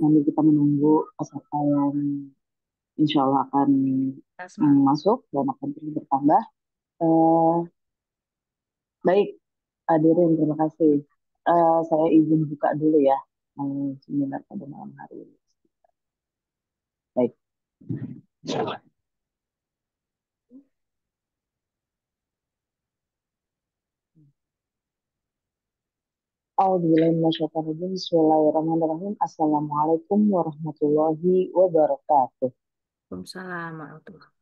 Nanti kita menunggu peserta yang insya Allah akan Asma. masuk dan akan terus bertambah. Eh, Baik, hadirin terima kasih. Saya izin buka dulu ya seminar pada malam hari ini. Baik. A'udzubillahiminasyaitonirrajim. Bismillahirrahmanirrahim. Assalamualaikum warahmatullahi wabarakatuh. Waalaikumsalam warahmatullahi.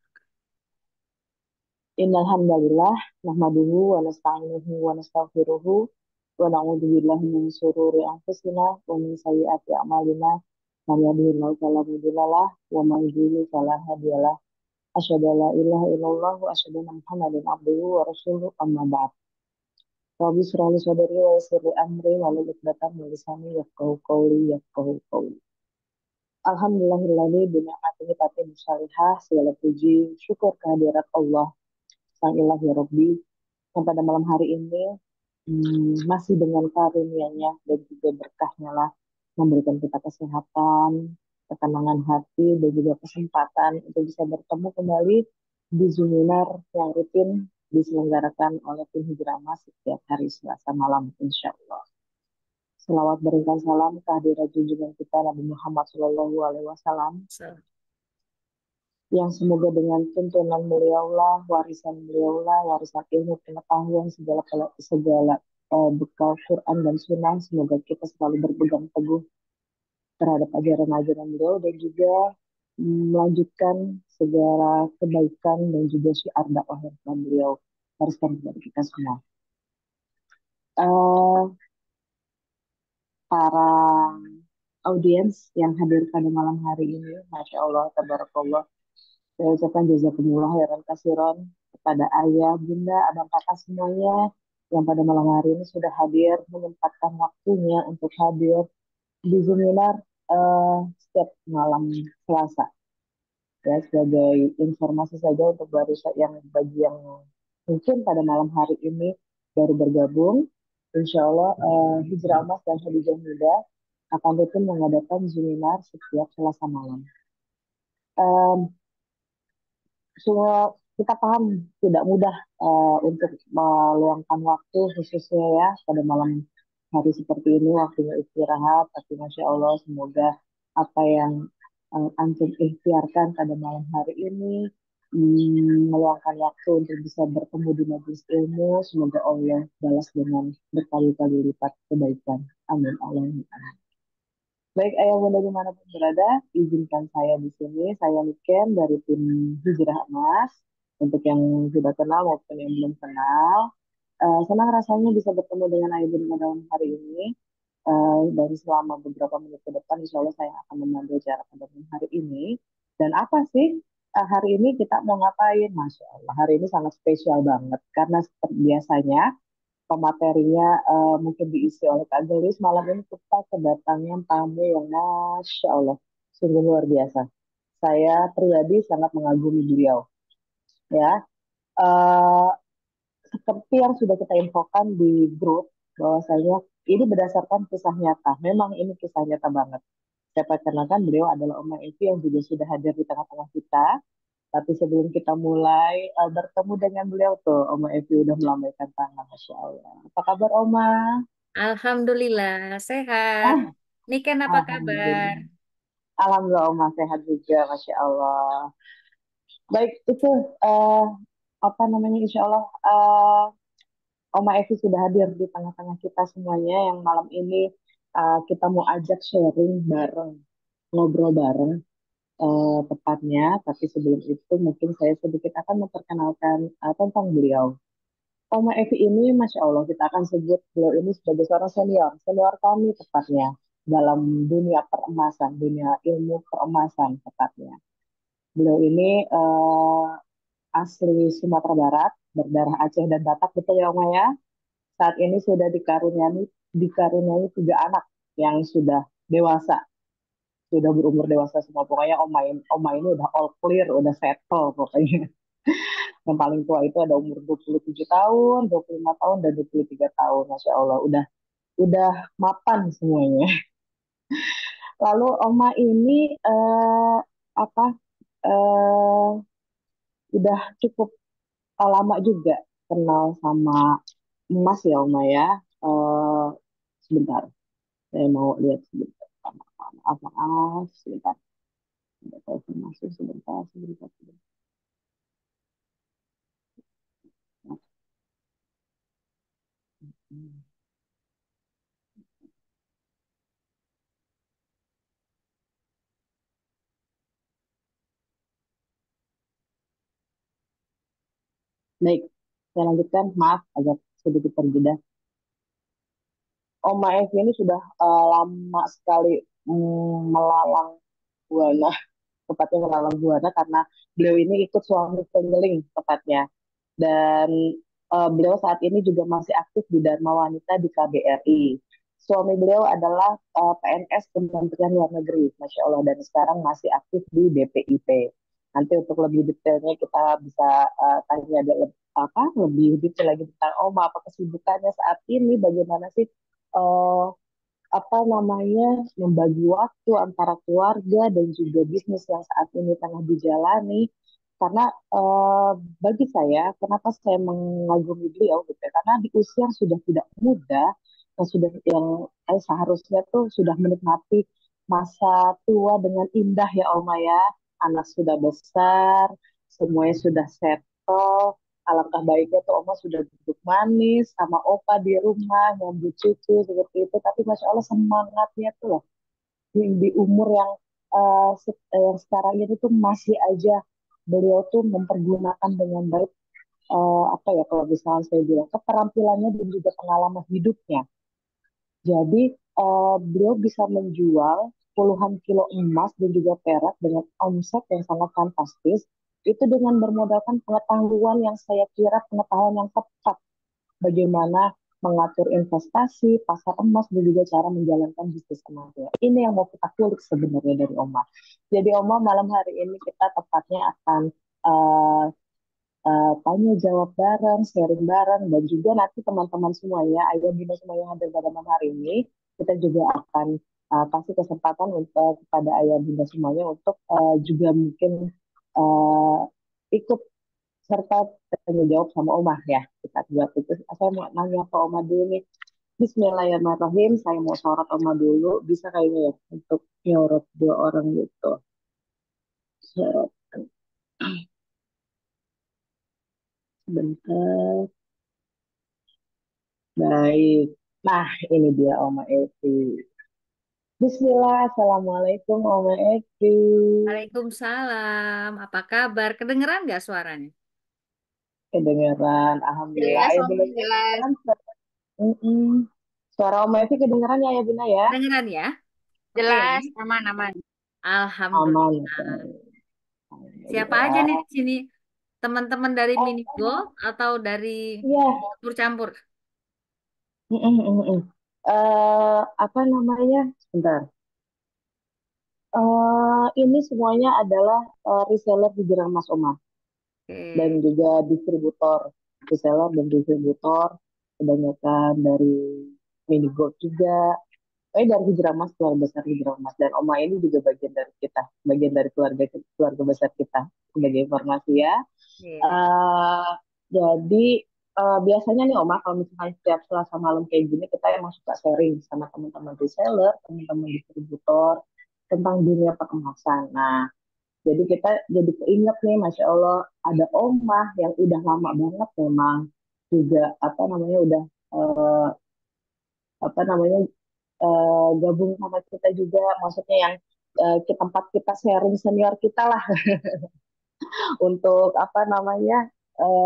Innal hamdalillah nahmaduhu wa nasta'inuhu wa nastaghfiruhu wa na'udzu billahi min syururi anfusina wa min sayyiati a'malina. Man yahdihillahu fala mudhillalah wa man yudhlil fala hadiyalah. Asyhadu an la ilaha illallah wa asyhadu anna Muhammadan abduhu wa rasuluhu amma ba'd. Rabbi shrah li sadri wa yassir li amri wa hlul 'uqdatam min lisani yafqahu qawli yafqahu qawli. Alhamdulillahilladzi bi ni'matihi tatimmu shalihah. Segala puji syukur kehadirat Allah Sang Ilahi Rabbi yang pada malam hari ini masih dengan karunia-Nya dan juga berkahnya lah memberikan kita kesehatan, ketenangan hati dan juga kesempatan untuk bisa bertemu kembali di Zoominar yang rutin diselenggarakan oleh tim Hijrah Mas setiap hari Selasa malam insya Allah. Selawat berikan salam kehadirat junjungan kita Nabi Muhammad Shallallahu Alaihi Wasallam yang semoga dengan tuntunan beliaulah, warisan beliaulah, warisan ilmu pengetahuan segala segala bekal Quran dan Sunnah, semoga kita selalu berpegang teguh terhadap ajaran-ajaran beliau dan juga melanjutkan segala kebaikan dan juga syiar dakwah yang telah beliau wariskan kepada kita semua. Eh, para audiens yang hadir pada malam hari ini, Masya Allah, Tabarakallah, saya ucapkan jazakumullah khairan kasiron kepada ayah, bunda, abang kakak semuanya yang pada malam hari ini sudah hadir, menyempatkan waktunya untuk hadir di seminar setiap malam Selasa. Ya, sebagai informasi saja untuk baru yang bagi yang mungkin pada malam hari ini baru bergabung, Insya Allah Hijrah Emas dan Hadijah Muda akan rutin mengadakan seminar setiap Selasa malam. Em, Semua kita paham tidak mudah untuk meluangkan waktu khususnya ya pada malam hari seperti ini waktunya istirahat. Tapi Masya Allah semoga apa yang antum ikhtiarkan pada malam hari ini meluangkan waktu untuk bisa bertemu di majelis ilmu. Semoga Allah balas dengan berkali-kali lipat kebaikan. Amin. Allahumma amin. Baik ayah bunda dimanapun berada, izinkan saya di sini, saya Niken dari tim Hijrah Emas. Untuk yang sudah kenal maupun yang belum kenal, senang rasanya bisa bertemu dengan ayah bunda pada hari ini. Dan selama beberapa menit ke depan, insya Allah saya akan memandu acara pada malam hari ini. Dan apa sih hari ini kita mau ngapain? Masya Allah, hari ini sangat spesial banget. Karena seperti biasanya, pematerinya mungkin diisi oleh Kak Gelis. Malam ini kita kedatangan tamu yang Masya Allah, sungguh luar biasa. Saya pribadi sangat mengagumi beliau. Ya, Eh, seperti yang sudah kita infokan di grup, bahwasanya ini berdasarkan kisah nyata. Memang ini kisah nyata banget. Saya perkenalkan beliau adalah Oma Evi yang juga sudah hadir di tengah-tengah kita. Tapi sebelum kita mulai bertemu dengan beliau tuh, Oma Evi udah melambaikan tangan, Masya Allah. Apa kabar Oma? Alhamdulillah, sehat. Ah, Niken apa kabar? Alhamdulillah. Alhamdulillah Oma sehat juga, Masya Allah. Baik, itu eh, apa namanya, Insya Allah Oma Evi sudah hadir di tengah-tengah kita semuanya yang malam ini kita mau ajak sharing bareng, ngobrol bareng tepatnya. Tapi sebelum itu mungkin saya sedikit akan memperkenalkan tentang beliau. Oma Evi ini, Masya Allah, kita akan sebut beliau ini sebagai seorang senior, senior kami tepatnya dalam dunia peremasan, dunia ilmu peremasan tepatnya. Beliau ini asli Sumatera Barat, berdarah Aceh dan Batak, betul ya Oma ya? Saat ini sudah dikaruniai tiga anak yang sudah dewasa, sudah berumur dewasa semua. Pokoknya Oma ini udah all clear, udah settle pokoknya. Yang paling tua itu ada umur 27 tahun, 25 tahun, dan 23 tahun. Masya Allah, udah mapan semuanya. Lalu Oma ini apa eh, udah cukup lama juga kenal sama Mas ya Oma ya. Eh, Sebentar, saya mau lihat sebentar. Maaf, maaf, sebentar. Ada telepon masuk sebentar, sebentar, sebentar. Baik, saya lanjutkan. Maaf, agak sedikit terjeda. Oma Evi ini sudah lama sekali melalang buana, tepatnya melalang buana karena beliau ini ikut suami penyeling tepatnya. Dan beliau saat ini juga masih aktif di Dharma Wanita di KBRI. Suami beliau adalah PNS Kementerian Luar Negeri, Masya Allah, dan sekarang masih aktif di BPIP. Nanti untuk lebih detailnya kita bisa tanya apa lebih detail lagi tentang Oma, apa kesibukannya saat ini, bagaimana sih eh, apa namanya membagi waktu antara keluarga dan juga bisnis yang saat ini tengah dijalani. Karena eh, bagi saya, kenapa saya mengagumi beliau gitu ya? Karena di usia yang sudah tidak muda, yang seharusnya tuh sudah menikmati masa tua dengan indah ya Oma ya. Anak sudah besar, semuanya sudah settle. Alangkah baiknya tuh Oma sudah duduk manis sama Opa di rumah nyambut cucu seperti itu. Tapi Masya Allah semangatnya tuh loh di umur yang yang sekarang ini tuh masih aja beliau tuh mempergunakan dengan baik apa ya kalau misalnya saya bilang keterampilannya dan juga pengalaman hidupnya. Jadi beliau bisa menjual puluhan kilo emas dan juga perak dengan omset yang sangat fantastis. Itu dengan bermodalkan pengetahuan yang saya kira pengetahuan yang tepat bagaimana mengatur investasi, pasar emas, dan juga cara menjalankan bisnis emasnya. Ini yang mau kita kulik sebenarnya dari Oma. Jadi Oma malam hari ini kita tepatnya akan uh, tanya jawab bareng, sharing bareng, dan juga nanti teman-teman semuanya, ayah bunda semua yang hadir pada malam hari ini, kita juga akan kasih kesempatan untuk kepada ayah bunda semuanya untuk juga mungkin uh, ikut serta tanya jawab sama Omah ya. Kita buat itu. Saya mau nanya ke Omah dulu nih. Bismillahirrahmanirrahim. Saya mau sorot Omah dulu. Bisa kayaknya ya untuk nyorot dua orang gitu. Sorot sebentar. Baik. Nah, ini dia Oma Evi. Bismillah, Assalamualaikum Oma Evi. Waalaikumsalam. Apa kabar? Kedengeran nggak suaranya? Kedengeran, Alhamdulillah. Jelas Ayah Om, Bunda saya jelas. kedengeran. Mm-mm. Suara Oma Evi kedengeran ya Ayah Bunda ya? Kedengeran ya? Oke. Jelas, aman, aman. Aman. Alhamdulillah. Siapa aja nih Alhamdulillah. di sini? Teman-teman dari Oh, Mini Golf atau dari iya. campur-campur? Mm-mm, mm-mm. Apa namanya? Sebentar. Ini semuanya adalah reseller hijrah Mas Oma dan Oke. juga distributor, reseller dan distributor kebanyakan dari mini gold juga. Dari hijrah Mas, keluarga besar hijrah Mas dan Oma ini juga bagian dari kita, bagian dari keluarga keluarga besar kita. Sebagai informasi ya. Iya. Eh, jadi biasanya nih Oma kalau misalkan setiap Selasa malam kayak gini kita emang suka sharing sama teman-teman reseller, teman-teman distributor tentang dunia perkemasan. Nah, jadi kita jadi keinget nih, Masya Allah, ada Oma yang udah lama banget memang juga apa namanya udah eh, apa namanya gabung sama kita juga, maksudnya yang ke tempat kita sharing senior kita lah untuk apa namanya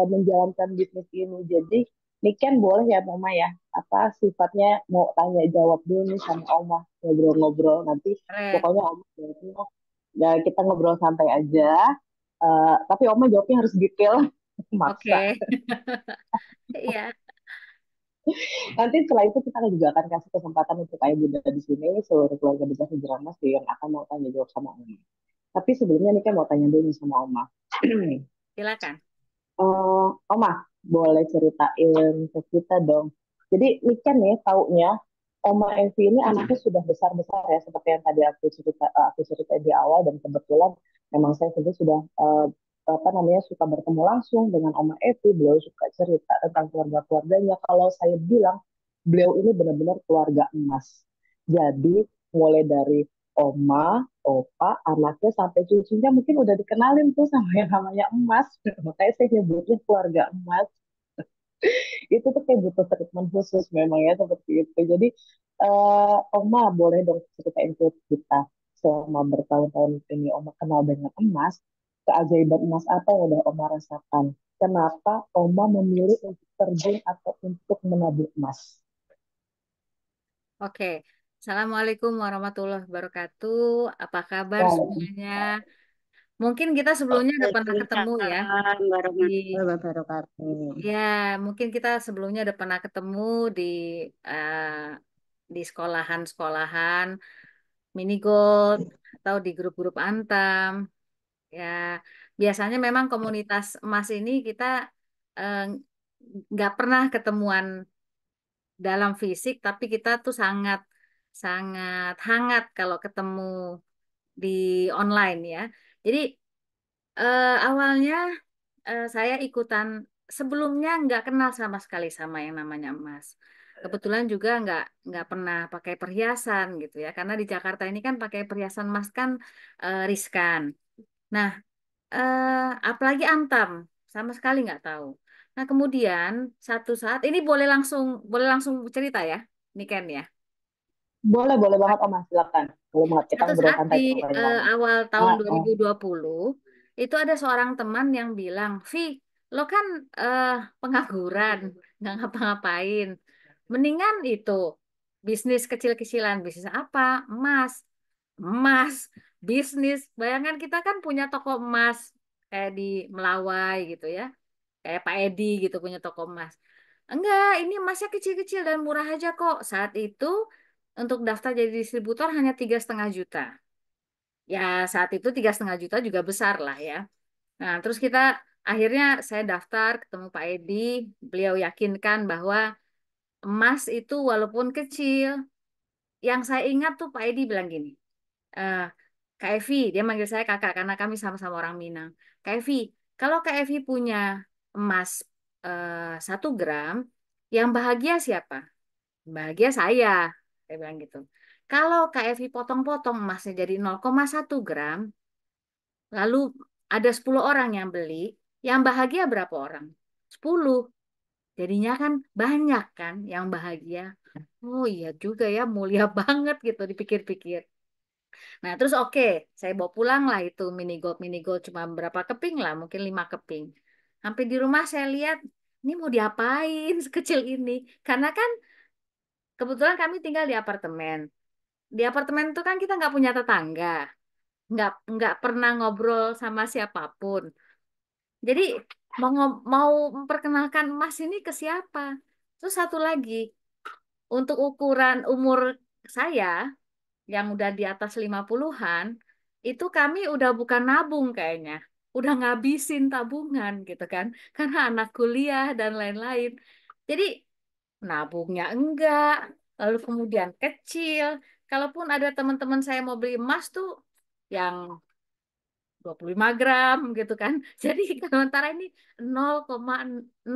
menjalankan bisnis ini. Jadi ini kan boleh ya Mama ya, apa sifatnya mau tanya jawab dulu nih sama Oma, ngobrol-ngobrol nanti Keren. pokoknya Oma jawabnya, ya kita ngobrol santai aja. Tapi Oma jawabnya harus detail, maksa. Oke. Iya. Nanti setelah itu kita juga akan kasih kesempatan untuk ayah bunda di sini, seluruh keluarga besar Hijrah Mas yang akan mau tanya jawab sama Oma. Tapi sebelumnya nih kan mau tanya dulu nih sama Oma. Silakan. Oma, boleh ceritain ke kita dong. Jadi ini kan nih taunya, Oma Evi ini anaknya sudah besar-besar ya, seperti yang tadi aku cerita di awal, dan kebetulan memang saya sendiri sudah apa namanya suka bertemu langsung dengan Oma Evi. Beliau suka cerita tentang keluarga-keluarganya. Kalau saya bilang, beliau ini benar-benar keluarga emas. Jadi mulai dari oma, opa, anaknya sampai cucunya mungkin udah dikenalin tuh sama yang namanya emas. Makanya saya nyebutnya keluarga emas. Itu tuh kayak butuh treatment khusus memang ya, seperti itu. Jadi Oma boleh dong ceritain ke kita, selama bertahun-tahun ini Oma kenal dengan emas, keajaiban emas apa yang udah Oma rasakan? Kenapa Oma memilih untuk terjun atau untuk menabung emas? Oke. Assalamualaikum warahmatullahi wabarakatuh. Apa kabar semuanya? Mungkin kita sebelumnya udah pernah ketemu ya. Waalaikumsalam Di warahmatullahi wabarakatuh. ya, mungkin kita sebelumnya udah pernah ketemu eh, di sekolahan-sekolahan mini gold atau di grup-grup Antam. Ya, biasanya memang komunitas emas ini kita eh, nggak pernah ketemuan dalam fisik, tapi kita tuh sangat sangat hangat kalau ketemu di online ya. Jadi awalnya saya ikutan sebelumnya nggak kenal sama sekali sama yang namanya emas. Kebetulan juga nggak pernah pakai perhiasan gitu ya, karena di Jakarta ini kan pakai perhiasan emas kan riskan. Nah, apalagi Antam sama sekali nggak tahu. Nah, kemudian satu saat ini boleh langsung cerita ya, ini Ken ya. Boleh, boleh banget Oma, silakan. Boleh banget, kita Satu ngobrol saat di santai pokoknya Oma. awal tahun Ah, ah. 2020 itu ada seorang teman yang bilang, Vi, lo kan eh, pengangguran, nggak ngapa-ngapain. Mendingan itu bisnis kecil-kecilan, bisnis apa? Emas, emas, bisnis. Bayangan kita kan punya toko emas kayak di Melawai gitu ya, kayak Pak Edi gitu punya toko emas. Enggak, ini emasnya kecil-kecil dan murah aja kok. Saat itu untuk daftar jadi distributor hanya 3,5 juta. Ya saat itu 3,5 juta juga besar lah ya. Nah terus kita akhirnya saya daftar ketemu Pak Edi, beliau yakinkan bahwa emas itu walaupun kecil, yang saya ingat tuh Pak Edi bilang gini, eh Kak Evi, dia manggil saya kakak karena kami sama-sama orang Minang. Kak Evi, kalau Kak Evi punya emas 1 gram, yang bahagia siapa? Bahagia saya bilang gitu. Kalau Kak Evi potong-potong emasnya jadi 0,1 gram, lalu ada 10 orang yang beli, yang bahagia berapa orang? 10. Jadinya kan banyak kan yang bahagia. Oh iya juga ya, mulia banget gitu dipikir-pikir. Nah terus oke, saya bawa pulang lah itu mini gold cuma berapa keping lah, mungkin 5 keping. Sampai di rumah saya lihat, ini mau diapain sekecil ini? Karena kan kebetulan kami tinggal di apartemen. Di apartemen itu kan kita nggak punya tetangga, nggak pernah ngobrol sama siapapun. Jadi mau memperkenalkan emas ini ke siapa? Terus satu lagi, untuk ukuran umur saya yang udah di atas 50-an, itu kami udah bukan nabung kayaknya. Udah ngabisin tabungan gitu kan. Karena anak kuliah dan lain-lain. Jadi nabungnya enggak, lalu kemudian kecil. Kalaupun ada teman-teman saya mau beli emas tuh yang 25 gram gitu kan. Jadi sementara ini 0,05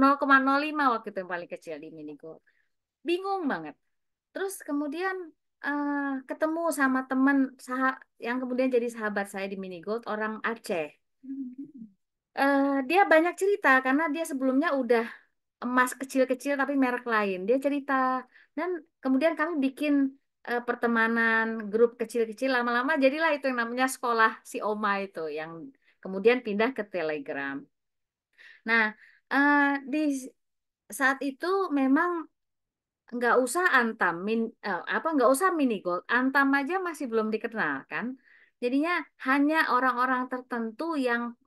waktu itu yang paling kecil di Minigo. Bingung banget. Terus kemudian eh, ketemu sama teman yang kemudian jadi sahabat saya di Minigold, orang Aceh. Dia banyak cerita karena dia sebelumnya udah emas kecil-kecil tapi merek lain. Dia cerita dan kemudian kami bikin pertemanan grup kecil-kecil, lama-lama jadilah itu yang namanya sekolah si Oma itu yang kemudian pindah ke Telegram. Nah, di saat itu memang nggak usah Antam nggak usah mini gold, Antam aja masih belum dikenal kan. Jadinya hanya orang-orang tertentu yang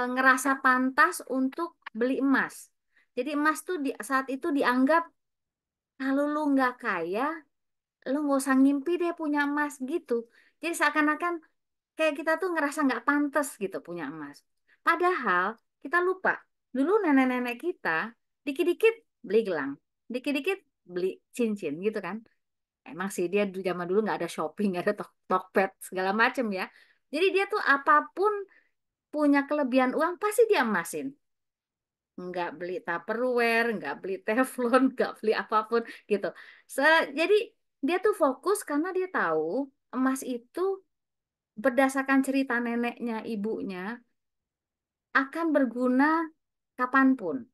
ngerasa pantas untuk beli emas. Jadi emas tuh saat itu dianggap, kalau lu nggak kaya, lu nggak usah ngimpi deh punya emas gitu. Jadi seakan-akan kayak kita tuh ngerasa nggak pantas gitu punya emas. Padahal kita lupa, dulu nenek-nenek kita dikit-dikit beli gelang, dikit-dikit beli cincin gitu kan. Emang sih dia zaman dulu nggak ada shopping, nggak ada Tokped segala macem ya. Jadi dia tuh apapun punya kelebihan uang pasti dia emasin. Nggak beli Tupperware, nggak beli teflon, nggak beli apapun gitu. Jadi dia tuh fokus karena dia tahu emas itu berdasarkan cerita neneknya, ibunya akan berguna kapanpun.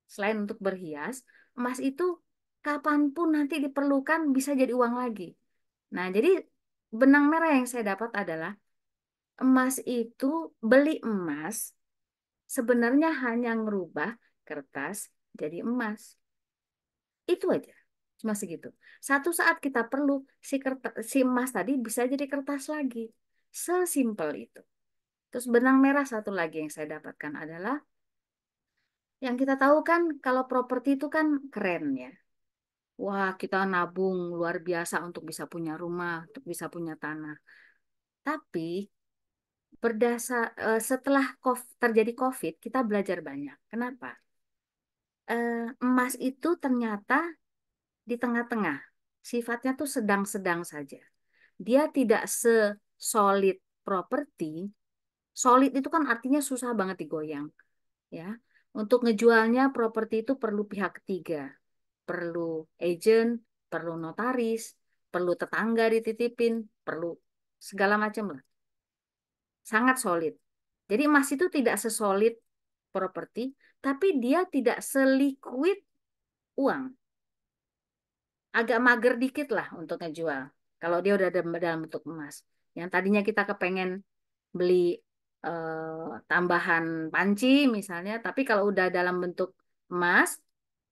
Selain untuk berhias, emas itu kapanpun nanti diperlukan bisa jadi uang lagi. Nah, jadi benang merah yang saya dapat adalah emas itu, beli emas sebenarnya hanya ngerubah kertas jadi emas. Itu aja. Cuma segitu. Satu saat kita perlu si emas tadi bisa jadi kertas lagi. Sesimpel itu. Terus benang merah satu lagi yang saya dapatkan adalah yang kita tahu kan kalau properti itu kan keren ya. Wah, kita nabung luar biasa untuk bisa punya rumah, untuk bisa punya tanah. Tapi setelah terjadi COVID, kita belajar banyak. Kenapa? Emas itu ternyata di tengah-tengah. Sifatnya tuh sedang-sedang saja. Dia tidak sesolid properti. Solid itu kan artinya susah banget digoyang, ya. Untuk ngejualnya properti itu perlu pihak ketiga, perlu agent, perlu notaris, perlu tetangga dititipin, perlu segala macam lah. Sangat solid. Jadi emas itu tidak sesolid properti, tapi dia tidak seliquid uang. Agak mager dikit lah untuk ngejual. Kalau dia udah dalam bentuk emas. Yang tadinya kita kepengen beli tambahan panci misalnya, tapi kalau udah dalam bentuk emas,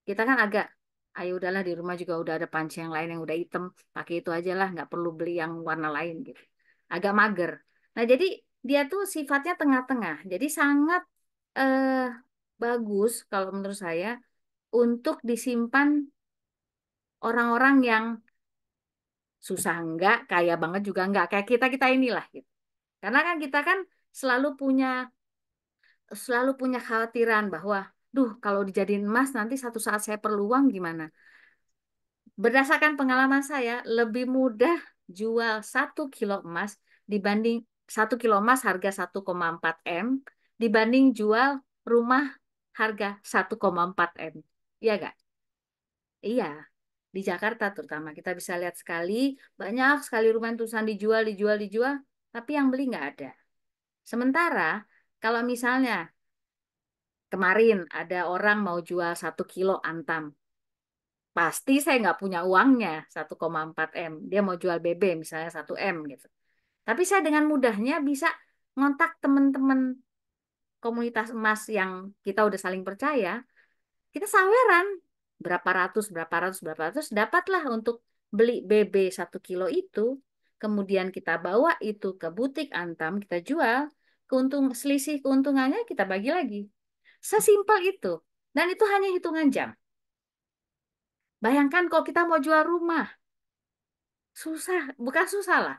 kita kan agak, ayo udahlah di rumah juga udah ada panci yang lain yang udah hitam, pakai itu aja lah, nggak perlu beli yang warna lain gitu. Agak mager. Nah jadi dia tuh sifatnya tengah-tengah, jadi sangat eh, bagus kalau menurut saya untuk disimpan orang-orang yang susah enggak, kaya banget juga enggak, kayak kita kita inilah gitu. Karena kan kita kan selalu punya selalu punya khawatiran bahwa, duh kalau dijadiin emas nanti satu saat saya perlu uang gimana? Berdasarkan pengalaman saya, lebih mudah jual 1 kilo emas dibanding 1 kilo emas harga 1,4 M dibanding jual rumah harga 1,4 M. Iya gak? Iya, di Jakarta terutama kita bisa lihat sekali banyak sekali rumah yang tulisan dijual, dijual, dijual, tapi yang beli nggak ada. Sementara kalau misalnya kemarin ada orang mau jual 1 kilo antam, pasti saya nggak punya uangnya 1,4 M. Dia mau jual BB misalnya 1 M gitu. Tapi saya dengan mudahnya bisa ngontak teman-teman komunitas emas yang kita udah saling percaya, kita saweran berapa ratus, berapa ratus, dapatlah untuk beli BB 1 kilo itu. Kemudian kita bawa itu ke butik Antam, kita jual, selisih keuntungannya kita bagi lagi. Sesimpel itu. Dan itu hanya hitungan jam. Bayangkan kalau kita mau jual rumah, susah, bukan susah lah,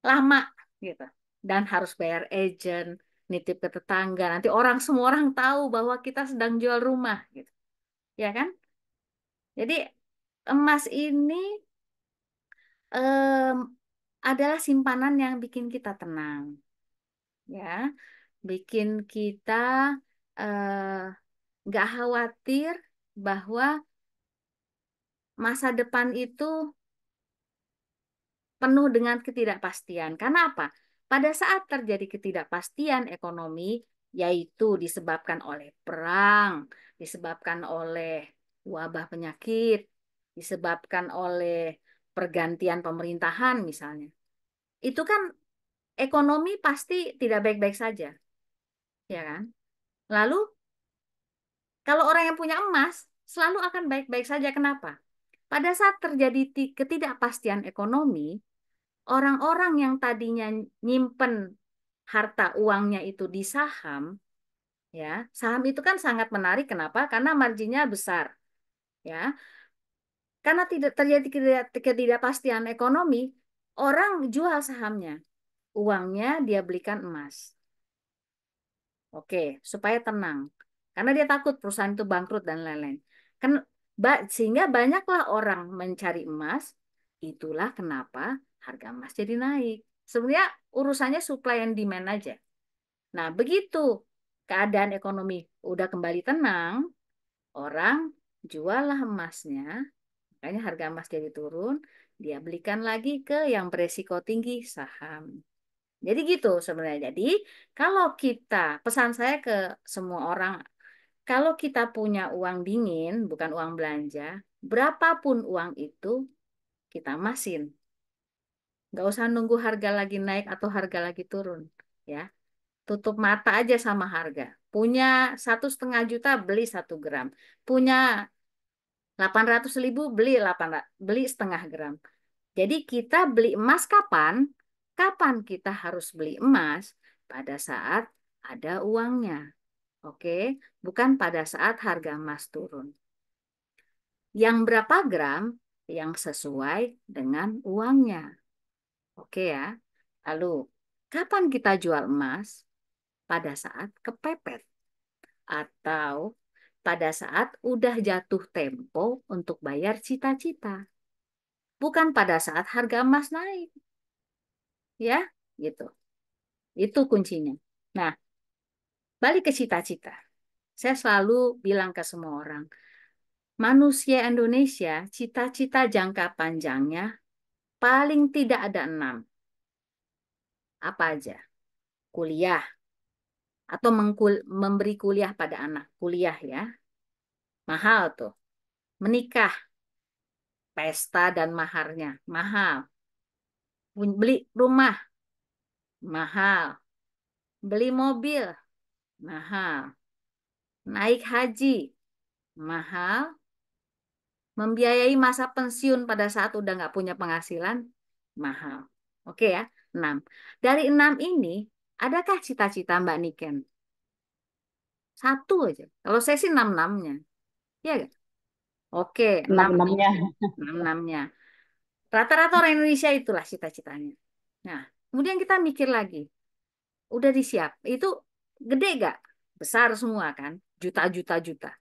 lama gitu. Dan harus bayar agent, nitip ke tetangga. Nanti semua orang tahu bahwa kita sedang jual rumah gitu. Ya kan? Jadi emas ini em, adalah simpanan yang bikin kita tenang, ya, bikin kita eh, nggak khawatir bahwa masa depan itu penuh dengan ketidakpastian. Karena apa? Pada saat terjadi ketidakpastian ekonomi, yaitu disebabkan oleh perang, disebabkan oleh wabah penyakit, disebabkan oleh pergantian pemerintahan misalnya. Itu kan ekonomi pasti tidak baik-baik saja, ya kan? Lalu kalau orang yang punya emas selalu akan baik-baik saja. Kenapa? Pada saat terjadi ketidakpastian ekonomi, orang-orang yang tadinya nyimpen harta uangnya itu di saham, ya, saham itu kan sangat menarik. Kenapa? Karena marginnya besar, ya. Karena tidak terjadi ketidakpastian ekonomi, orang jual sahamnya, uangnya dia belikan emas. Oke, supaya tenang. Karena dia takut perusahaan itu bangkrut dan lain-lain. Kan Sehingga banyaklah orang mencari emas. Itulah kenapa harga emas jadi naik. Sebenarnya urusannya supply and demand aja. Nah, begitu keadaan ekonomi udah kembali tenang, orang juallah emasnya, makanya harga emas jadi turun, dia belikan lagi ke yang beresiko tinggi, saham. Jadi gitu sebenarnya. Jadi kalau kita, pesan saya ke semua orang, kalau kita punya uang dingin, bukan uang belanja, berapapun uang itu, kita emasin. Nggak usah nunggu harga lagi naik atau harga lagi turun. Ya, tutup mata aja sama harga. Punya 1,5 juta, beli 1 gram. Punya 800.000, beli 0,5 gram. Jadi kita beli emas kapan? Kapan kita harus beli emas? Pada saat ada uangnya. Oke, bukan pada saat harga emas turun. Yang berapa gram? Yang sesuai dengan uangnya. Oke ya. Lalu, kapan kita jual emas? Pada saat kepepet. Atau pada saat udah jatuh tempo untuk bayar cita-cita. Bukan pada saat harga emas naik. Ya, gitu. Itu kuncinya. Nah, balik ke cita-cita. Saya selalu bilang ke semua orang, manusia Indonesia cita-cita jangka panjangnya paling tidak ada 6. Apa aja? Kuliah atau memberi kuliah pada anak. Kuliah ya, mahal tuh. Menikah, pesta dan maharnya, mahal. Beli rumah, mahal. Beli mobil, mahal. Naik haji, mahal. Membiayai masa pensiun pada saat udah nggak punya penghasilan, mahal. Oke ya, 6. Dari 6 ini, adakah cita-cita Mbak Niken? Satu aja. Kalau saya sih 6-6-nya. Ya nggak? Oke, 6 Enam-enamnya. 6-6-nya. Rata-rata orang Indonesia itulah cita-citanya. Nah, kemudian kita mikir lagi. Udah disiap. Itu gede gak? Besar semua kan? Juta-juta juta.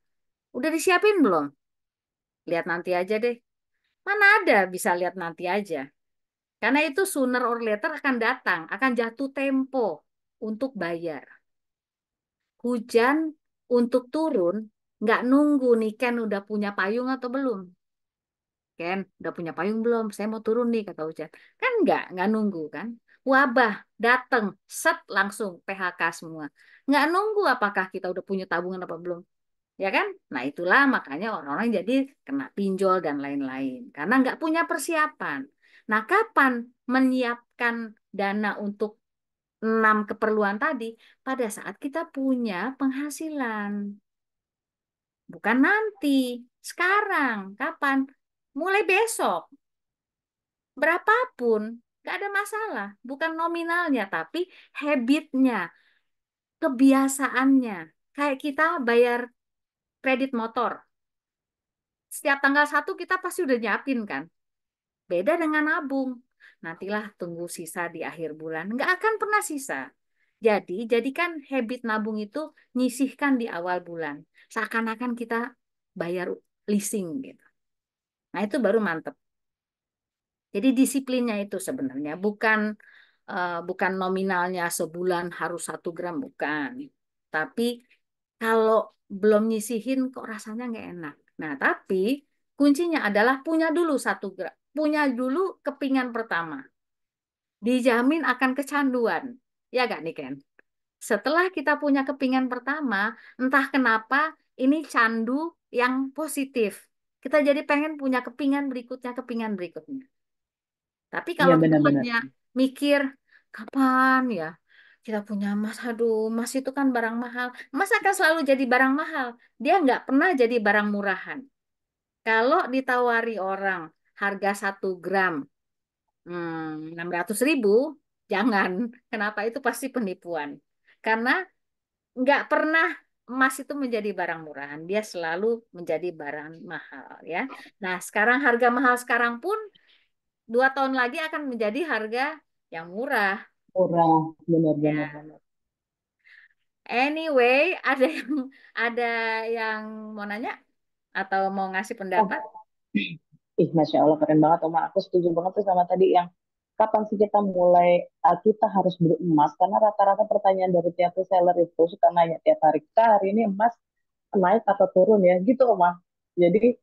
Udah disiapin belum? Lihat nanti aja deh. Mana ada bisa lihat nanti aja. Karena itu sooner or later akan datang, akan jatuh tempo untuk bayar. Hujan untuk turun, nggak nunggu nih Ken udah punya payung atau belum. Ken, udah punya payung belum? Saya mau turun nih, kata hujan. Kan nggak nunggu kan. Wabah datang, set langsung PHK semua. Nggak nunggu apakah kita udah punya tabungan apa belum. Ya kan? Nah itulah makanya orang-orang jadi kena pinjol dan lain-lain. Karena nggak punya persiapan. Nah kapan menyiapkan dana untuk 6 keperluan tadi? Pada saat kita punya penghasilan. Bukan nanti. Sekarang. Kapan? Mulai besok. Berapapun. Nggak ada masalah. Bukan nominalnya, tapi habitnya, kebiasaannya. Kayak kita bayar kredit motor. Setiap tanggal 1 kita pasti udah nyiapin kan. Beda dengan nabung. Nantilah tunggu sisa di akhir bulan. Nggak akan pernah sisa. Jadi, jadikan habit nabung itu nyisihkan di awal bulan. Seakan-akan kita bayar leasing gitu. Nah, itu baru mantep. Jadi disiplinnya itu sebenarnya bukan nominalnya sebulan harus 1 gram, bukan. Tapi kalau belum nyisihin kok rasanya nggak enak. Nah, tapi kuncinya adalah punya dulu 1 gram. Punya dulu kepingan pertama. Dijamin akan kecanduan. Ya gak nih, Ken? Setelah kita punya kepingan pertama, entah kenapa ini candu yang positif. Kita jadi pengen punya kepingan berikutnya, kepingan berikutnya. Tapi Iya kalau kita benar-benar. hanya mikir, kapan ya kita punya emas? Aduh, emas itu kan barang mahal. Emas akan selalu jadi barang mahal. Dia nggak pernah jadi barang murahan. Kalau ditawari orang harga 1 gram 600.000, jangan. Kenapa? Itu pasti penipuan. Karena nggak pernah emas itu menjadi barang murahan. Dia selalu menjadi barang mahal ya. Nah, sekarang harga mahal sekarang pun 2 tahun lagi akan menjadi harga yang murah. Murah, benar-benar Ya. benar. Anyway, ada yang mau nanya? atau mau ngasih pendapat? Oh, ih, Masya Allah keren banget Oma. Aku setuju banget tuh sama tadi yang kapan sih kita mulai kita harus beli emas karena rata-rata pertanyaan dari tiap reseller itu suka nanya tiap hari, "Kak, hari ini emas naik atau turun ya?" Gitu Oma. Jadi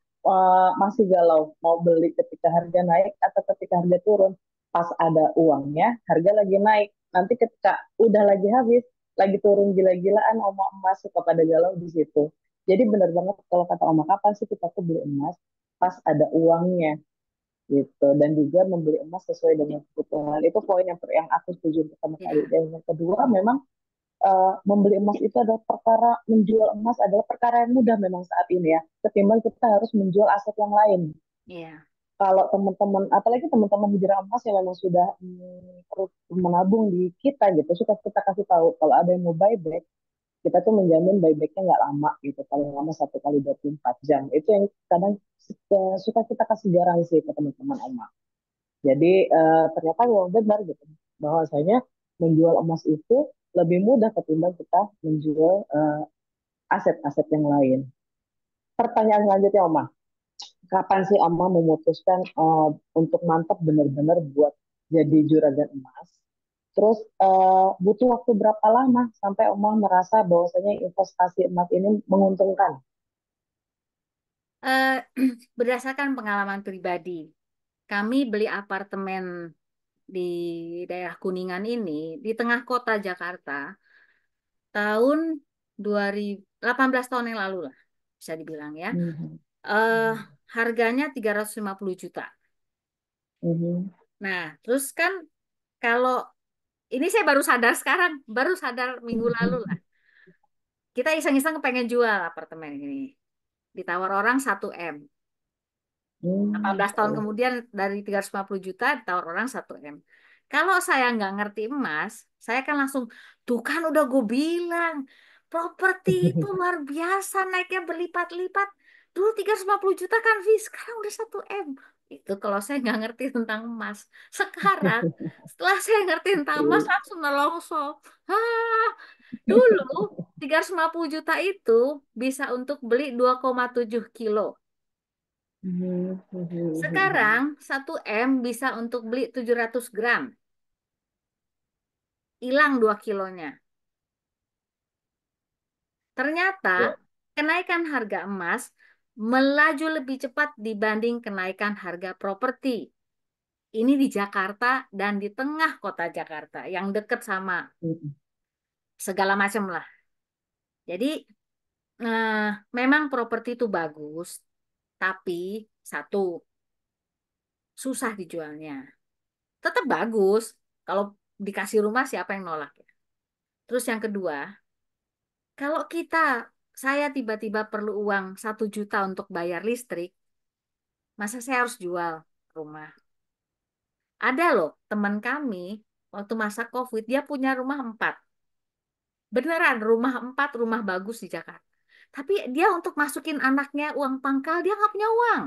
masih galau mau beli ketika harga naik atau ketika harga turun. Pas ada uangnya, harga lagi naik. Nanti ketika udah lagi habis, lagi turun gila-gilaan, Oma emas suka pada galau di situ. Jadi benar banget kalau kata Oma, kapan sih kita tuh beli emas? Pas ada uangnya gitu, dan juga membeli emas sesuai dengan kebutuhan. Itu poin yang aku setuju pertama kali. Ya, Dan yang kedua memang membeli emas itu adalah perkara, menjual emas adalah perkara yang mudah memang saat ini ya, ketimbang kita harus menjual aset yang lain. iya. Kalau teman-teman, apalagi teman-teman hijrah emas yang memang sudah menabung di kita gitu, suka kita kasih tahu kalau ada yang mau buyback, kita tuh menjamin buybacknya nggak lama gitu, paling lama 1 kali 24 jam. Itu yang kadang suka kita kasih garansi ke teman-teman emas. Jadi ternyata memang benar gitu, bahwasanya menjual emas itu lebih mudah ketimbang kita menjual aset-aset yang lain. Pertanyaan selanjutnya Oma, kapan sih Oma memutuskan untuk mantap benar-benar buat jadi juragan emas? Terus butuh waktu berapa lama sampai Oma merasa bahwasanya investasi emas ini menguntungkan? Eh, berdasarkan pengalaman pribadi, kami beli apartemen di daerah Kuningan ini, di tengah kota Jakarta, tahun 2018 tahun yang lalu lah, bisa dibilang ya. Mhm. Eh, harganya 350 juta. Mhm. Nah, terus kan kalau ini saya baru sadar sekarang, baru sadar minggu lalu lah. Kita iseng-iseng pengen jual apartemen ini. Ditawar orang 1 M. 18 Masya tahun Allah. kemudian dari 350 juta ditawar orang 1 M. Kalau saya nggak ngerti emas, saya kan langsung, tuh kan udah gue bilang, properti itu luar biasa naiknya berlipat-lipat. Dulu 350 juta kan, Vi, sekarang udah 1 M. Itu kalau saya nggak ngerti tentang emas. Sekarang, setelah saya ngerti tentang emas, langsung nelongso. Hah, dulu 350 juta itu bisa untuk beli 2,7 kilo. Sekarang 1 M bisa untuk beli 700 gram. Hilang 2 kilonya. Ternyata Ya. kenaikan harga emas melaju lebih cepat dibanding kenaikan harga properti. Ini di Jakarta dan di tengah kota Jakarta yang dekat sama segala macam lah. Jadi eh, memang properti itu bagus, tapi satu, susah dijualnya. Tetap bagus. Kalau dikasih rumah siapa yang nolak ya? Terus yang kedua, kalau saya tiba-tiba perlu uang 1 juta untuk bayar listrik, masa saya harus jual rumah? Ada loh teman kami, waktu masa COVID, dia punya rumah 4. Beneran, rumah 4, rumah bagus di Jakarta. Tapi dia untuk masukin anaknya uang pangkal, dia nggak punya uang.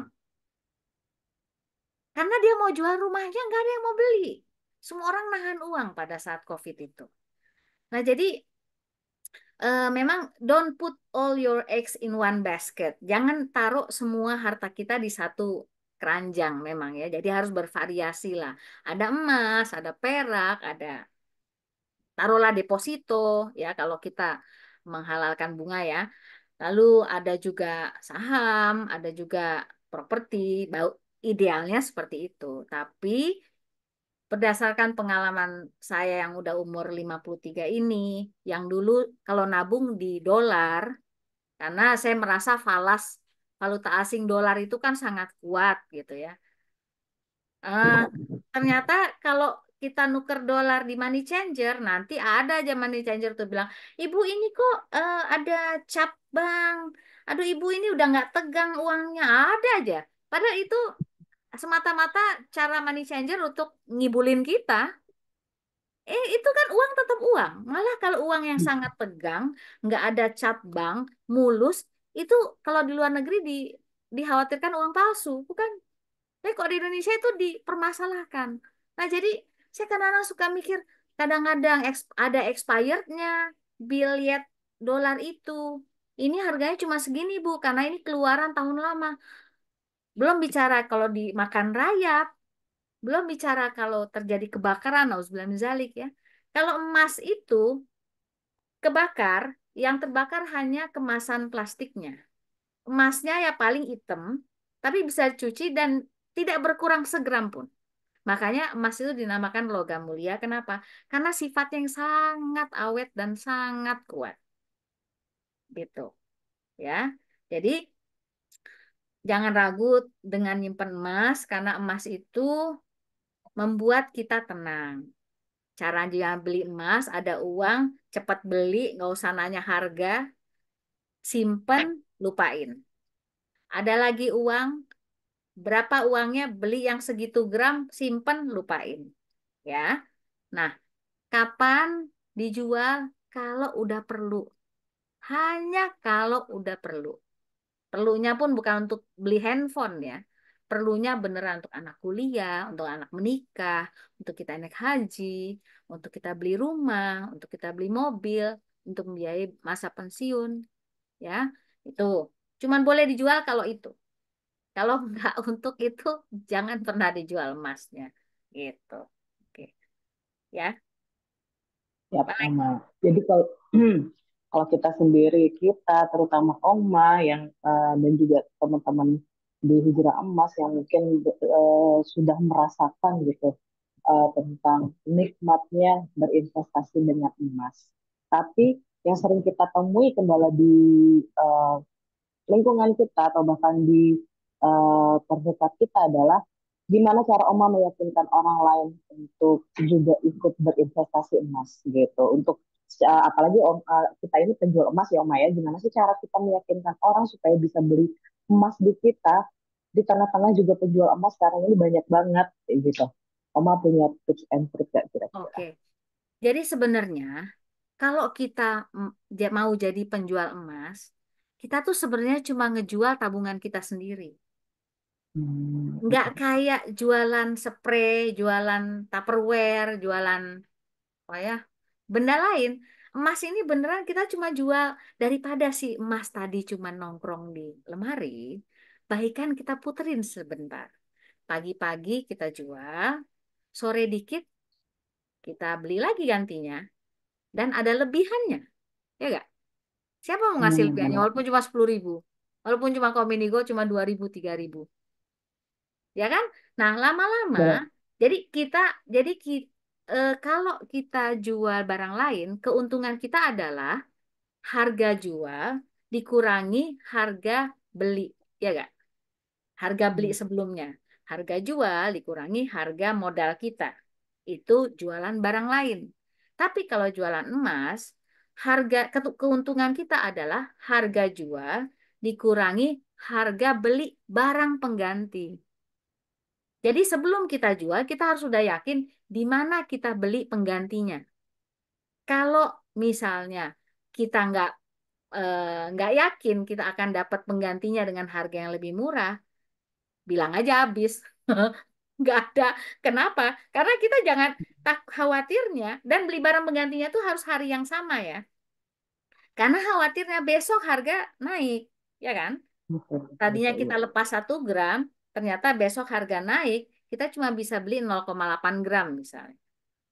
Karena dia mau jual rumahnya, nggak ada yang mau beli. Semua orang nahan uang pada saat COVID itu. Nah, jadi memang don't put all your eggs in one basket. Jangan taruh semua harta kita di satu keranjang memang ya. Jadi harus bervariasi lah. Ada emas, ada perak, ada taruhlah deposito ya kalau kita menghalalkan bunga ya. Lalu ada juga saham, ada juga properti. Idealnya seperti itu. Tapi berdasarkan pengalaman saya yang udah umur 53 ini, yang dulu kalau nabung di dolar, karena saya merasa valuta asing dolar itu kan sangat kuat gitu ya. Eh, ternyata kalau kita nuker dolar di money changer, nanti ada aja money changer tuh bilang, ibu ini kok ada cap bank, aduh ibu ini udah nggak tegang uangnya, ada aja. Padahal itu semata-mata cara money changer untuk ngibulin kita. Itu kan uang tetap uang. Malah kalau uang yang sangat tegang, nggak ada cat bank, mulus, itu kalau di luar negeri dikhawatirkan uang palsu, bukan? Tapi kok di Indonesia itu dipermasalahkan. Nah, jadi saya kadang-kadang suka mikir, kadang-kadang ada expirednya bill yet dolar itu. ini harganya cuma segini Bu, karena ini keluaran tahun lama. Belum bicara kalau dimakan rayap, belum bicara kalau terjadi kebakaran, nauzubillah min zalik ya. Kalau emas itu kebakar, yang terbakar hanya kemasan plastiknya. Emasnya ya paling hitam, tapi bisa dicuci dan tidak berkurang segram pun. Makanya emas itu dinamakan logam mulia. Kenapa? Karena sifatnya yang sangat awet dan sangat kuat. Gitu ya. Jadi jangan ragu dengan nyimpen emas karena emas itu membuat kita tenang. Cara dia beli emas, ada uang, cepat beli, nggak usah nanya harga, simpen, lupain. Ada lagi uang, berapa uangnya, beli yang segitu gram, simpen, lupain. Ya. Nah, kapan dijual? Kalau udah perlu. Hanya kalau udah perlu. Perlunya pun bukan untuk beli handphone ya. Perlunya beneran untuk anak kuliah, untuk anak menikah, untuk kita naik haji, untuk kita beli rumah, untuk kita beli mobil, untuk membiayai masa pensiun, ya. Itu. Cuman boleh dijual kalau itu. Kalau nggak untuk itu, jangan pernah dijual emasnya. Gitu. Oke, ya. Ya, Apa lagi? sama. Jadi kalau kalau kita sendiri, kita terutama Oma yang dan juga teman-teman di Hijrah Emas yang mungkin sudah merasakan gitu tentang nikmatnya berinvestasi dengan emas. Tapi yang sering kita temui kendala di eh, lingkungan kita atau bahkan di terdekat kita adalah gimana cara Oma meyakinkan orang lain untuk juga ikut berinvestasi emas gitu. Untuk apalagi kita ini penjual emas ya Oma ya, gimana sih cara kita meyakinkan orang supaya bisa beli emas di kita di tengah-tengah juga penjual emas sekarang ini banyak banget kayak gitu. Oma punya tips and trick gak kira-kira? Oke. Jadi sebenarnya kalau kita mau jadi penjual emas, kita tuh sebenarnya cuma ngejual tabungan kita sendiri. Nggak kayak jualan spray, jualan Tupperware, jualan apa ya, benda lain. Emas ini beneran kita cuma jual, daripada si emas tadi cuma nongkrong di lemari, baikkan kita puterin sebentar. Pagi-pagi kita jual, sore dikit kita beli lagi gantinya, dan ada lebihannya. Ya nggak? Siapa mau ngasih lebihannya? Benar. Walaupun cuma 10.000. Walaupun cuma Kominigo cuma 2.000, 3.000. Ya kan? Nah, lama-lama, Benar. jadi kita, jadi kalau kita jual barang lain, keuntungan kita adalah harga jual dikurangi harga beli. Ya nggak? Harga beli sebelumnya. Harga jual dikurangi harga modal kita. Itu jualan barang lain. Tapi kalau jualan emas, keuntungan kita adalah harga jual dikurangi harga beli barang pengganti. Jadi sebelum kita jual, kita harus sudah yakin di mana kita beli penggantinya. Kalau misalnya kita nggak yakin kita akan dapat penggantinya dengan harga yang lebih murah, bilang aja habis. Nggak ada. Kenapa? Karena kita jangan, tak khawatirnya, dan beli barang penggantinya tuh harus hari yang sama ya. Karena khawatirnya besok harga naik, ya kan? Betul, betul, Tadinya kita betul. lepas 1 gram, ternyata besok harga naik, kita cuma bisa beli 0,8 gram misalnya.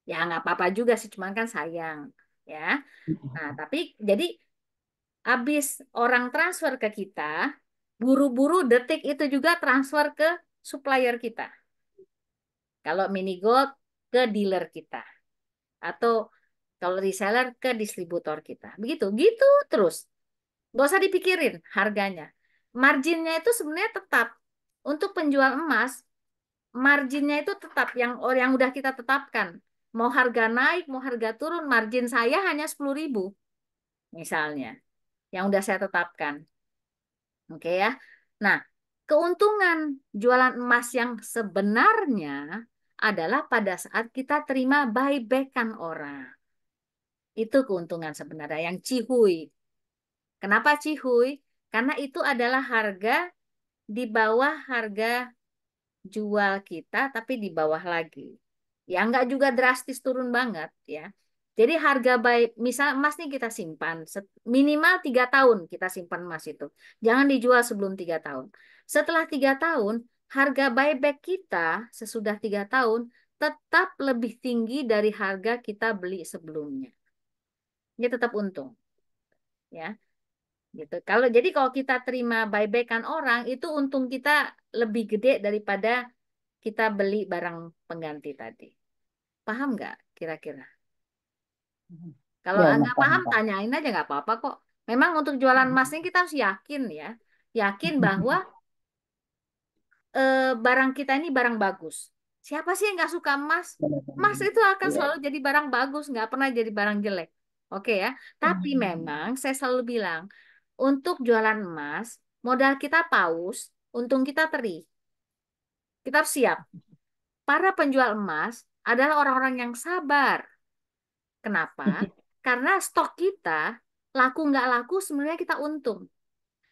Ya nggak apa-apa juga sih, cuman kan sayang, ya. Nah, tapi jadi habis orang transfer ke kita, buru-buru detik itu juga transfer ke supplier kita. Kalau mini gold ke dealer kita, atau kalau reseller ke distributor kita. Begitu, gitu terus. Gak usah dipikirin harganya. Marginnya itu sebenarnya tetap. Untuk penjual emas, marginnya itu tetap yang udah kita tetapkan. Mau harga naik, mau harga turun, margin saya hanya 10.000 misalnya. Yang udah saya tetapkan. Oke ya. Nah, keuntungan jualan emas yang sebenarnya adalah pada saat kita terima buybackan orang. Itu keuntungan sebenarnya yang cihuy. Kenapa cihuy? Karena itu adalah harga di bawah harga jual kita, tapi di bawah lagi. Ya, nggak juga drastis turun banget ya. Jadi harga baik, misal emas nih kita simpan, minimal 3 tahun kita simpan emas itu. Jangan dijual sebelum 3 tahun. Setelah 3 tahun, harga buyback kita sesudah 3 tahun tetap lebih tinggi dari harga kita beli sebelumnya. Dia tetap untung, ya. Gitu. Kalau kita terima buybackan orang, itu untung kita lebih gede daripada kita beli barang pengganti tadi. Paham nggak kira-kira? Kalau Ya, nggak paham, paham, Pak. tanyain aja nggak apa-apa kok. Memang untuk jualan emasnya kita harus yakin ya. Yakin bahwa barang kita ini barang bagus. Siapa sih yang nggak suka emas? Emas Benar-benar. itu akan Iya. selalu jadi barang bagus, nggak pernah jadi barang jelek. Oke ya. Tapi memang saya selalu bilang, untuk jualan emas, modal kita paus, untung kita teri. Kita harus siap. Para penjual emas adalah orang-orang yang sabar. Kenapa? Karena stok kita laku nggak laku sebenarnya kita untung.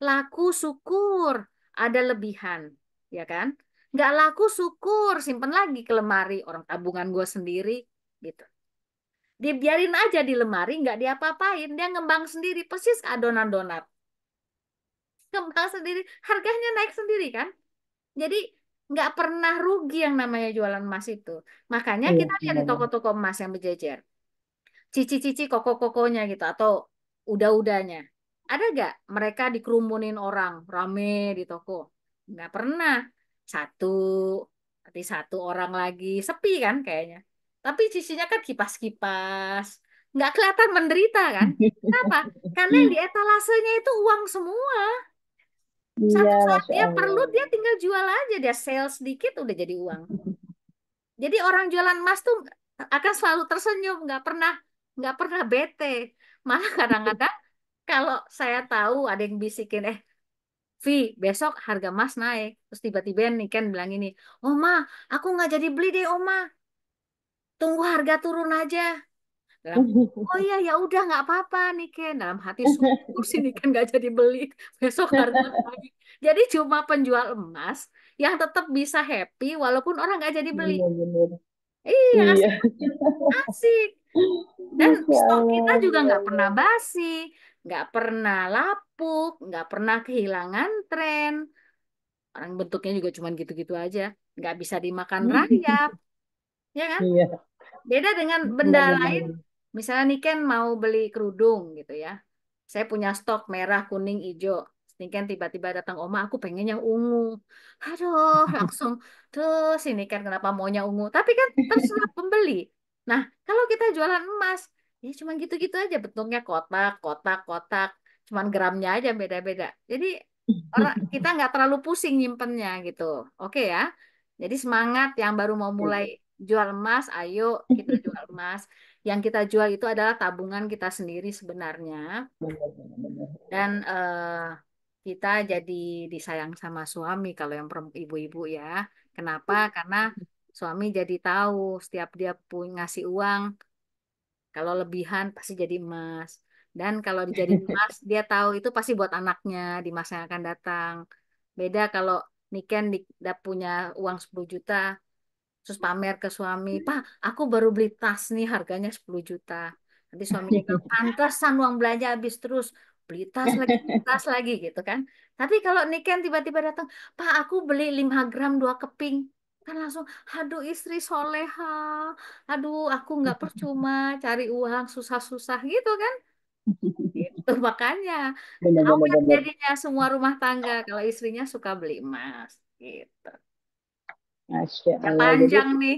Laku syukur ada lebihan, ya kan? Nggak laku syukur simpen lagi ke lemari orang tabungan gue sendiri gitu. Dibiarin aja di lemari nggak diapa-apain, dia ngembang sendiri persis adonan donat. Ngembang sendiri, harganya naik sendiri kan? Jadi nggak pernah rugi yang namanya jualan emas itu. Makanya Iya, kita lihat di benar-benar. toko-toko emas yang berjejer. Cici-cici koko-kokonya gitu atau udah-udahnya. Ada gak mereka dikerumunin orang rame di toko? Nggak pernah. Satu, nanti satu orang lagi sepi kan kayaknya. Tapi cicinya kan kipas-kipas. Nggak kelihatan menderita kan? Kenapa? Karena yang di etalasenya itu uang semua. Iya, Satu saat Masya dia perlu, Allah. dia tinggal jual aja. Dia sales sedikit udah jadi uang. Jadi orang jualan emas tuh akan selalu tersenyum, nggak pernah bete. Malah kadang-kadang kalau saya tahu ada yang bisikin, Vi, besok harga emas naik. Terus tiba-tiba nih kan bilang ini, Oma, aku nggak jadi beli deh, Oma. Tunggu harga turun aja. Dalam, oh iya ya udah nggak apa-apa nih Ken. Dalam hati syukur sih nih kan nggak jadi beli. Besok harga naik. Jadi cuma penjual emas yang tetap bisa happy walaupun orang nggak jadi beli. Iya, benar. Iya, Iya. asik. Dan Masya stok kita Allah. juga Iya, nggak iya. pernah basi, nggak pernah lapuk, nggak pernah kehilangan tren. Orang bentuknya juga cuman gitu-gitu aja, nggak bisa dimakan rayap, ya kan? Iya, Beda dengan benda lain. benar-benar. Misalnya nih kan mau beli kerudung gitu ya. Saya punya stok merah, kuning, hijau. Ini kan tiba-tiba datang Oma, aku pengen yang ungu. Aduh, langsung terus ini kan kenapa maunya ungu. Tapi kan terserah pembeli. Nah, kalau kita jualan emas, ya cuma gitu-gitu aja bentuknya kotak, kotak, kotak. Cuman gramnya aja beda-beda. Jadi orang kita nggak terlalu pusing nyimpennya gitu. Oke ya. Jadi semangat yang baru mau mulai Iya, jual emas, ayo kita jual emas. Yang kita jual itu adalah tabungan kita sendiri sebenarnya. benar-benar. Dan kita jadi disayang sama suami kalau yang ibu-ibu ya. Kenapa? Karena suami jadi tahu setiap dia punya ngasih uang, kalau lebihan pasti jadi emas. Dan kalau dijadiin emas, dia tahu itu pasti buat anaknya di masa yang akan datang. Beda kalau Niken dia punya uang 10 juta, terus pamer ke suami, Pak, aku baru beli tas nih harganya 10 juta. Nanti suaminya bilang, pantesan uang belanja habis terus. Beli tas lagi gitu kan. Tapi kalau Niken tiba-tiba datang, Pak, aku beli 5 gram 2 keping. Kan langsung, aduh istri soleha. Aduh, aku nggak percuma cari uang susah-susah gitu kan. Itu makanya Benar-benar awet benar. jadinya semua rumah tangga kalau istrinya suka beli emas gitu. Masya Ya Allah. Jadi, panjang nih.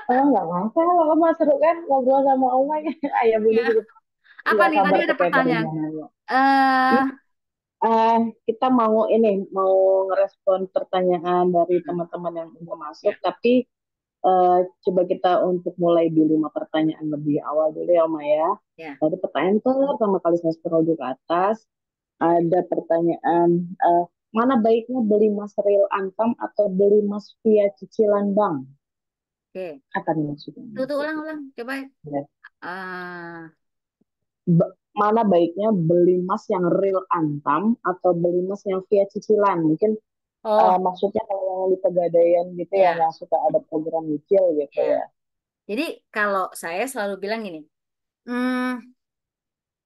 kalau nggak masalah, kamu seru kan ngobrol sama Oma ya. Ayah Budi Ya. juga Apa nggak nih tadi sabar ada kepengen pertanyaan? nanya. Eh, Ini eh, kita mau ngerespon pertanyaan dari teman-teman yang udah masuk, ya, tapi coba kita untuk mulai di 5 pertanyaan lebih awal dulu ya, Oma ya. ya. Tadi pertanyaan pertama kali saya scroll ke atas, ada pertanyaan, mana baiknya beli mas real antam atau beli mas via cicilan bank? Oke. Apa nih maksudnya? Tuh, ulang-ulang. Coba. Ya. Ah, Mana baiknya beli mas yang real antam atau beli mas yang via cicilan? Mungkin oh, maksudnya kalau yang di Pegadaian gitu ya, ya, yang suka ada program nyicil gitu ya. ya. Jadi kalau saya selalu bilang ini, Hmm,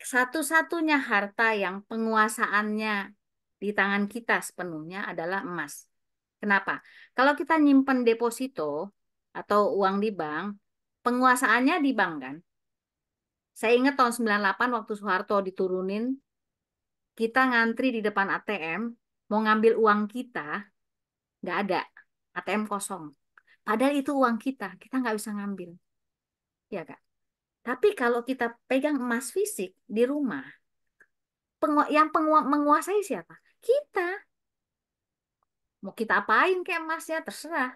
satu-satunya harta yang penguasaannya di tangan kita sepenuhnya adalah emas. Kenapa? Kalau kita nyimpen deposito atau uang di bank, penguasaannya di bank kan. Saya ingat tahun 98 waktu Soeharto diturunin, kita ngantri di depan ATM, mau ngambil uang kita, nggak ada. ATM kosong. Padahal itu uang kita nggak bisa ngambil. Ya Kak. Tapi kalau kita pegang emas fisik di rumah, menguasai siapa? Kita. Mau kita apain kayak emasnya, terserah.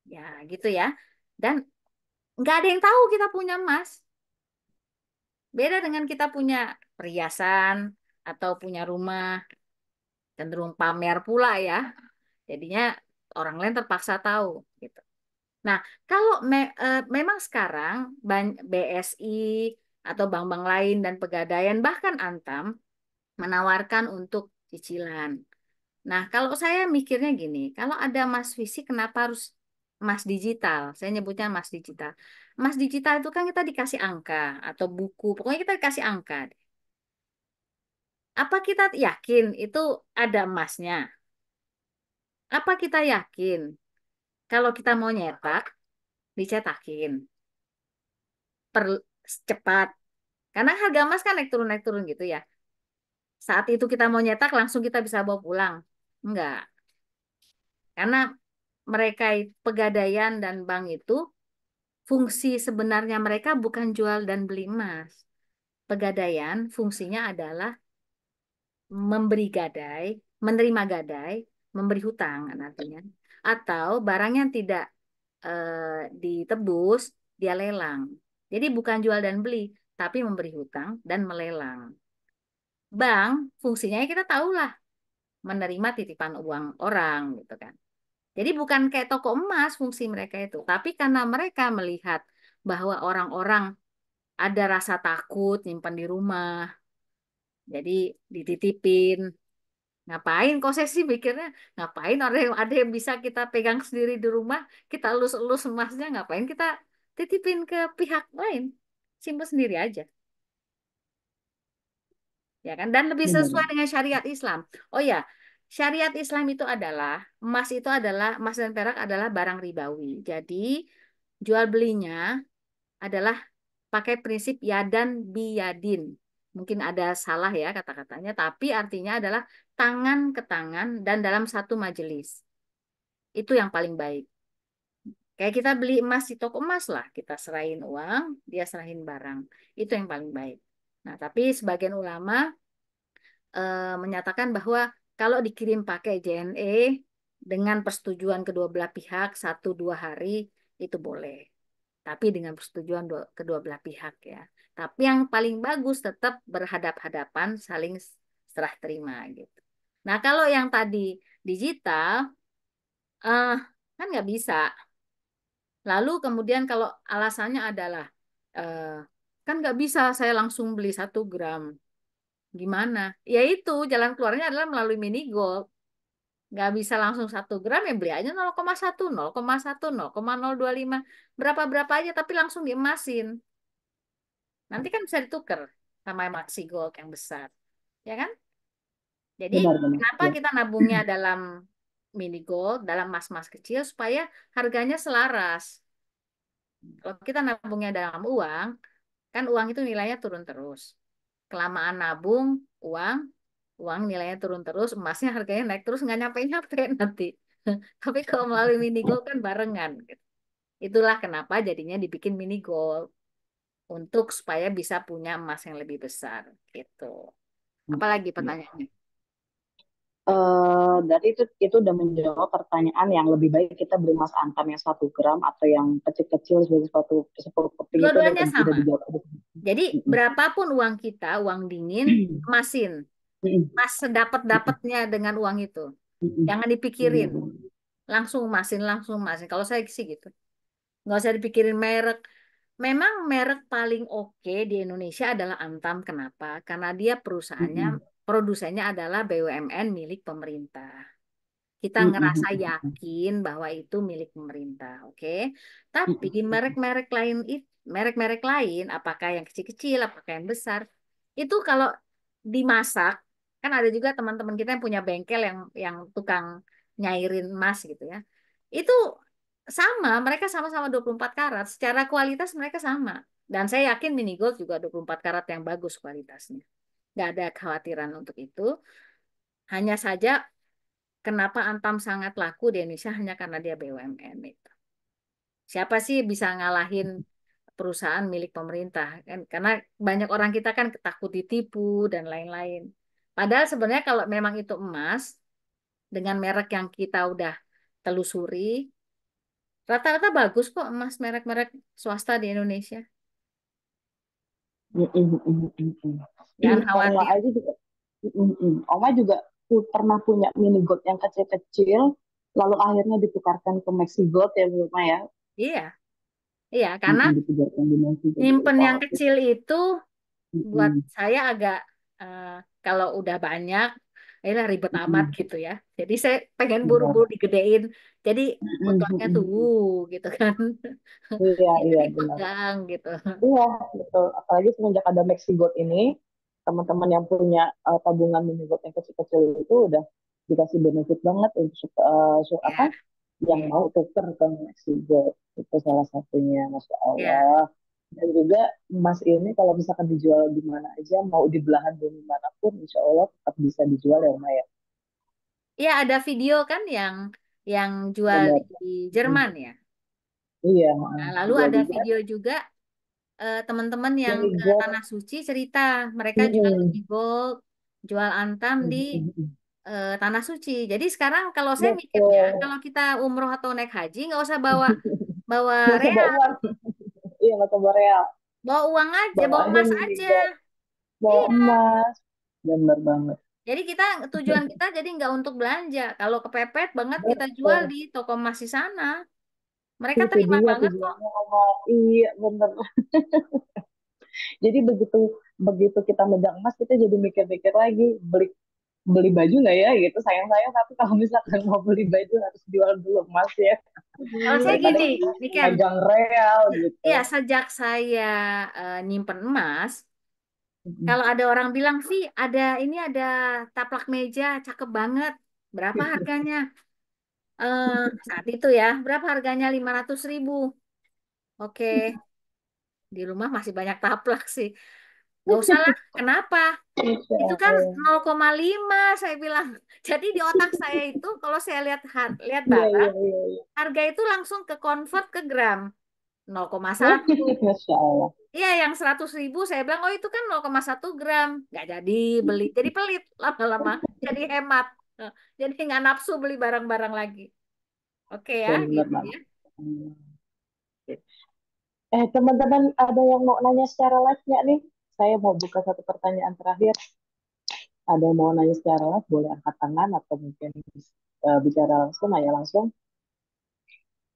Ya gitu ya. Dan nggak ada yang tahu kita punya emas. Beda dengan kita punya perhiasan atau punya rumah, cenderung pamer pula ya. Jadinya orang lain terpaksa tahu gitu. Nah, kalau memang sekarang BSI atau bank-bank lain dan Pegadaian bahkan Antam menawarkan untuk cicilan. Nah, kalau saya mikirnya gini, kalau ada emas fisik kenapa harus emas digital? Saya nyebutnya emas digital. Emas digital itu kan kita dikasih angka atau buku, pokoknya kita dikasih angka. Apa kita yakin itu ada emasnya? Apa kita yakin kalau kita mau nyetak, dicetakin per cepat? Karena harga emas kan naik turun gitu ya. Saat itu kita mau nyetak langsung kita bisa bawa pulang. Enggak. Karena mereka Pegadaian dan bank itu fungsi sebenarnya mereka bukan jual dan beli emas. Pegadaian fungsinya adalah memberi gadai, menerima gadai, memberi hutang nantinya. Atau barang yang tidak ditebus, dia lelang. Jadi bukan jual dan beli, tapi memberi hutang dan melelang. Bank fungsinya ya kita tahulah menerima titipan uang orang gitu kan. Jadi bukan kayak toko emas fungsi mereka itu, tapi karena mereka melihat bahwa orang-orang ada rasa takut nyimpan di rumah, jadi dititipin. Ngapain kok saya sih mikirnya, ngapain ada yang bisa kita pegang sendiri di rumah, kita elus-elus emasnya, ngapain kita titipin ke pihak lain, simpan sendiri aja. Ya kan, dan lebih sesuai Benar. dengan syariat Islam. Oh ya, syariat Islam itu adalah emas dan perak adalah barang ribawi. Jadi jual belinya adalah pakai prinsip yadan biyadin. Mungkin ada salah ya kata-katanya, tapi artinya adalah tangan ke tangan dan dalam satu majelis. Itu yang paling baik. Kayak kita beli emas di toko emas lah, kita serahin uang, dia serahin barang. Itu yang paling baik. Nah, tapi sebagian ulama menyatakan bahwa kalau dikirim pakai JNE dengan persetujuan kedua belah pihak 1-2 hari itu boleh. Tapi dengan persetujuan kedua belah pihak ya. Tapi yang paling bagus tetap berhadap-hadapan saling serah terima gitu. Nah kalau yang tadi digital eh, kan nggak bisa. Lalu kemudian kalau alasannya adalah eh, kan nggak bisa saya langsung beli 1 gram. Gimana? Ya itu jalan keluarnya adalah melalui mini gold. Nggak bisa langsung 1 gram ya beli aja 0,1, 0,1, 0,025. Berapa-berapa aja tapi langsung diemasin. Nanti kan bisa ditukar sama Maxi Gold yang besar. Ya kan? Jadi Benar. kenapa Ya. kita nabungnya dalam mini gold, dalam mas-mas kecil supaya harganya selaras. Kalau kita nabungnya dalam uang, kan uang itu nilainya turun terus. Kelamaan nabung uang, uang nilainya turun terus, emasnya harganya naik terus nggak nyampe-nyampe nanti. Tapi kalau melalui mini gold kan barengan. Gitu. Itulah kenapa jadinya dibikin mini gold untuk supaya bisa punya emas yang lebih besar. Gitu. Apalagi pertanyaannya? Dari itu udah menjawab pertanyaan yang lebih baik kita beli emas antam yang 1 gram atau yang kecil-kecil sebagai sepatu sepuluh keping itu Dua-duanya udah sama. dijawab. Jadi Mm-mm. berapapun uang kita, uang dingin, emasin. Mm-mm. Mas sedapat-dapatnya dengan uang itu. Mm-mm. Jangan dipikirin. Benar. Langsung emasin, langsung emasin. Kalau saya sih gitu. Nggak usah dipikirin merek. Memang merek paling oke di Indonesia adalah Antam. Kenapa? Karena dia perusahaannya, Mm-mm. produsennya adalah BUMN milik pemerintah. Kita ngerasa Mm-mm. yakin bahwa itu milik pemerintah, oke? Tapi merek-merek lain itu merek-merek lain, apakah yang kecil-kecil, apakah yang besar, itu kalau dimasak, kan ada juga teman-teman kita yang punya bengkel yang tukang nyairin emas gitu ya. Itu sama, mereka sama-sama 24 karat, secara kualitas mereka sama. Dan saya yakin mini gold juga 24 karat yang bagus kualitasnya. Nggak ada kekhawatiran untuk itu. Hanya saja kenapa Antam sangat laku di Indonesia hanya karena dia BUMN itu. Siapa sih bisa ngalahin perusahaan milik pemerintah kan? Karena banyak orang kita kan takut ditipu dan lain-lain. Padahal sebenarnya kalau memang itu emas dengan merek yang kita udah telusuri, rata-rata bagus kok emas merek-merek swasta di Indonesia. Mm, mm, mm, mm, mm. Jangan Oma khawatir. aja juga, Oma juga pernah punya mini gold yang kecil-kecil, lalu akhirnya ditukarkan ke Maxi Gold ya, Bu Ma ya. Iya, iya karena Ditukarkan di Maxi Gold. nyimpen yang Oh, kecil itu buat mm, saya agak eh, kalau udah banyak, ini ribet amat mm, gitu ya. Jadi saya pengen buru-buru benar. digedein. Jadi Mm, ototnya tuh mm, mm. gitu kan. Iya, Bisa iya benar. dipegang gitu. Iya, betul. Apalagi semenjak ada Maxi Gold ini, teman-teman yang punya tabungan mini gold yang kecil-kecil itu udah dikasih benefit banget untuk apa Ya, yang ya, mau tuker ke Maxi Gold. Itu salah satunya, Masya ya. Allah. Dan juga emas ini kalau misalkan dijual di mana aja, mau di belahan bumi manapun, Insya Allah tetap bisa dijual ya, Maya. Ya ada video kan yang jual Benar. di Mm. Jerman ya. Iya, Nah, lalu jual ada di video juga teman-teman yang mini ke gold. Tanah Suci cerita mereka jual Mm-mm. mini gold, jual antam di Mm-mm. Tanah Suci. Jadi sekarang kalau saya mikirnya, Betul. kalau kita umroh atau naik haji nggak usah bawa bawa Nggak usah bawa real, uang. Iya, nggak usah bawa real. bawa uang aja, Bawa bawa aja emas mini aja. gold. Bawa Iya. emas. Bener banget. Jadi kita tujuan kita jadi nggak untuk belanja. Kalau kepepet banget kita jual Betul. di toko emas di sana. Mereka Itu terima dia banget kok. tujuannya sama. Iya, bener. Jadi begitu begitu kita megang emas, kita jadi mikir-mikir lagi beli beli baju nggak ya gitu. Sayang-sayang tapi kalau misalkan mau beli baju harus jual dulu emas ya Kalau saya daripada gini, kita nih Ken, megang real gitu. ya sejak saya nyimpen emas, Mm-mm. kalau ada orang bilang, Vi, ada taplak meja, cakep banget. Berapa harganya? Eh, saat itu ya, berapa harganya? 500.000. Oke, di rumah masih banyak taplak sih. Nggak usah lah, kenapa? Insya Itu kan Allah. 0,5 saya bilang. Jadi di otak saya itu, kalau saya lihat lihat Iya, barang, iya, iya, iya. harga itu langsung ke convert ke gram. 0,1. Masya Allah. Iya, yang 100.000 saya bilang, oh itu kan 0,1 gram. Nggak jadi beli. Jadi pelit lama-lama. Jadi hemat. Eh, Jadi nggak nafsu beli barang-barang lagi. Oke ya, Bener gitu banget. ya. Hmm. Teman-teman ada yang mau nanya secara live nggak nih? Saya mau buka satu pertanyaan terakhir. Ada yang mau nanya secara live, boleh angkat tangan atau mungkin bicara langsung, nanya langsung.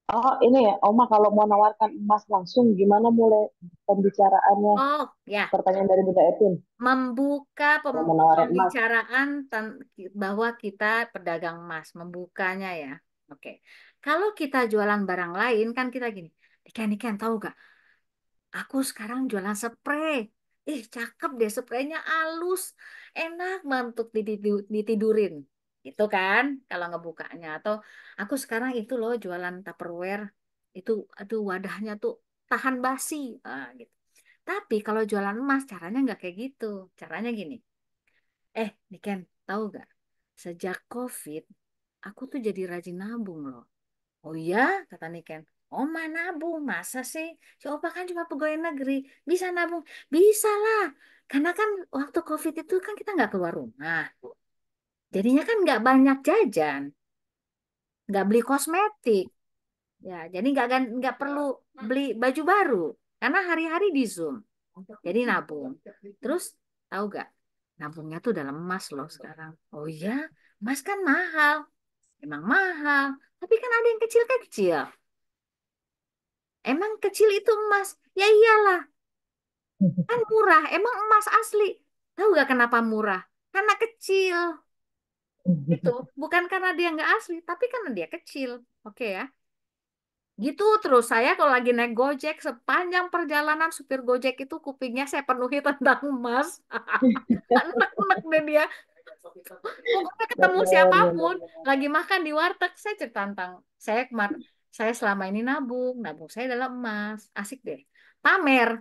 Oh, ini ya, Oma kalau mau nawarkan emas langsung, gimana mulai pembicaraannya? Oh ya, Pertanyaan dari Bunda Etin. membuka Kalau mau nawarin emas. pembicaraan bahwa kita pedagang emas, membukanya ya. Oke. Kalau kita jualan barang lain kan kita gini, ikan-ikan tahu gak? Aku sekarang jualan spray. Ih, cakep deh spraynya halus. Enak banget untuk ditidurin. Itu kan kalau ngebukanya. Atau aku sekarang itu loh jualan Tupperware. Itu aduh wadahnya tuh tahan basi. Gitu. Tapi kalau jualan emas caranya nggak kayak gitu. Caranya gini. Niken, tahu gak? Sejak COVID, aku tuh jadi rajin nabung loh. Oh iya, kata Niken. Oma nabung, masa sih? Si Opa kan cuma pegawai negeri, bisa nabung? Bisa lah, karena kan waktu COVID itu kan kita nggak keluar rumah. Jadinya kan nggak banyak jajan, nggak beli kosmetik. Ya, jadi nggak perlu beli baju baru, karena hari-hari di Zoom. Jadi nabung. Terus tahu gak? Nabungnya tuh dalam emas loh sekarang. Oh iya, emas kan mahal. Emang mahal. Tapi kan ada yang kecil-kecil. Emang kecil itu emas? Ya iyalah, kan murah. Emang emas asli. Tahu gak kenapa murah? Karena kecil. Itu bukan karena dia nggak asli, tapi karena dia kecil. Oke ya. Gitu terus saya kalau lagi naik Gojek sepanjang perjalanan supir Gojek itu kupingnya saya penuhi tentang emas. Anak-anak deh dia. Pokoknya ketemu Bener, siapapun bener. lagi makan di warteg saya cerita tentang saya saya selama ini nabung, nabung saya adalah emas. Asik deh. Pamer,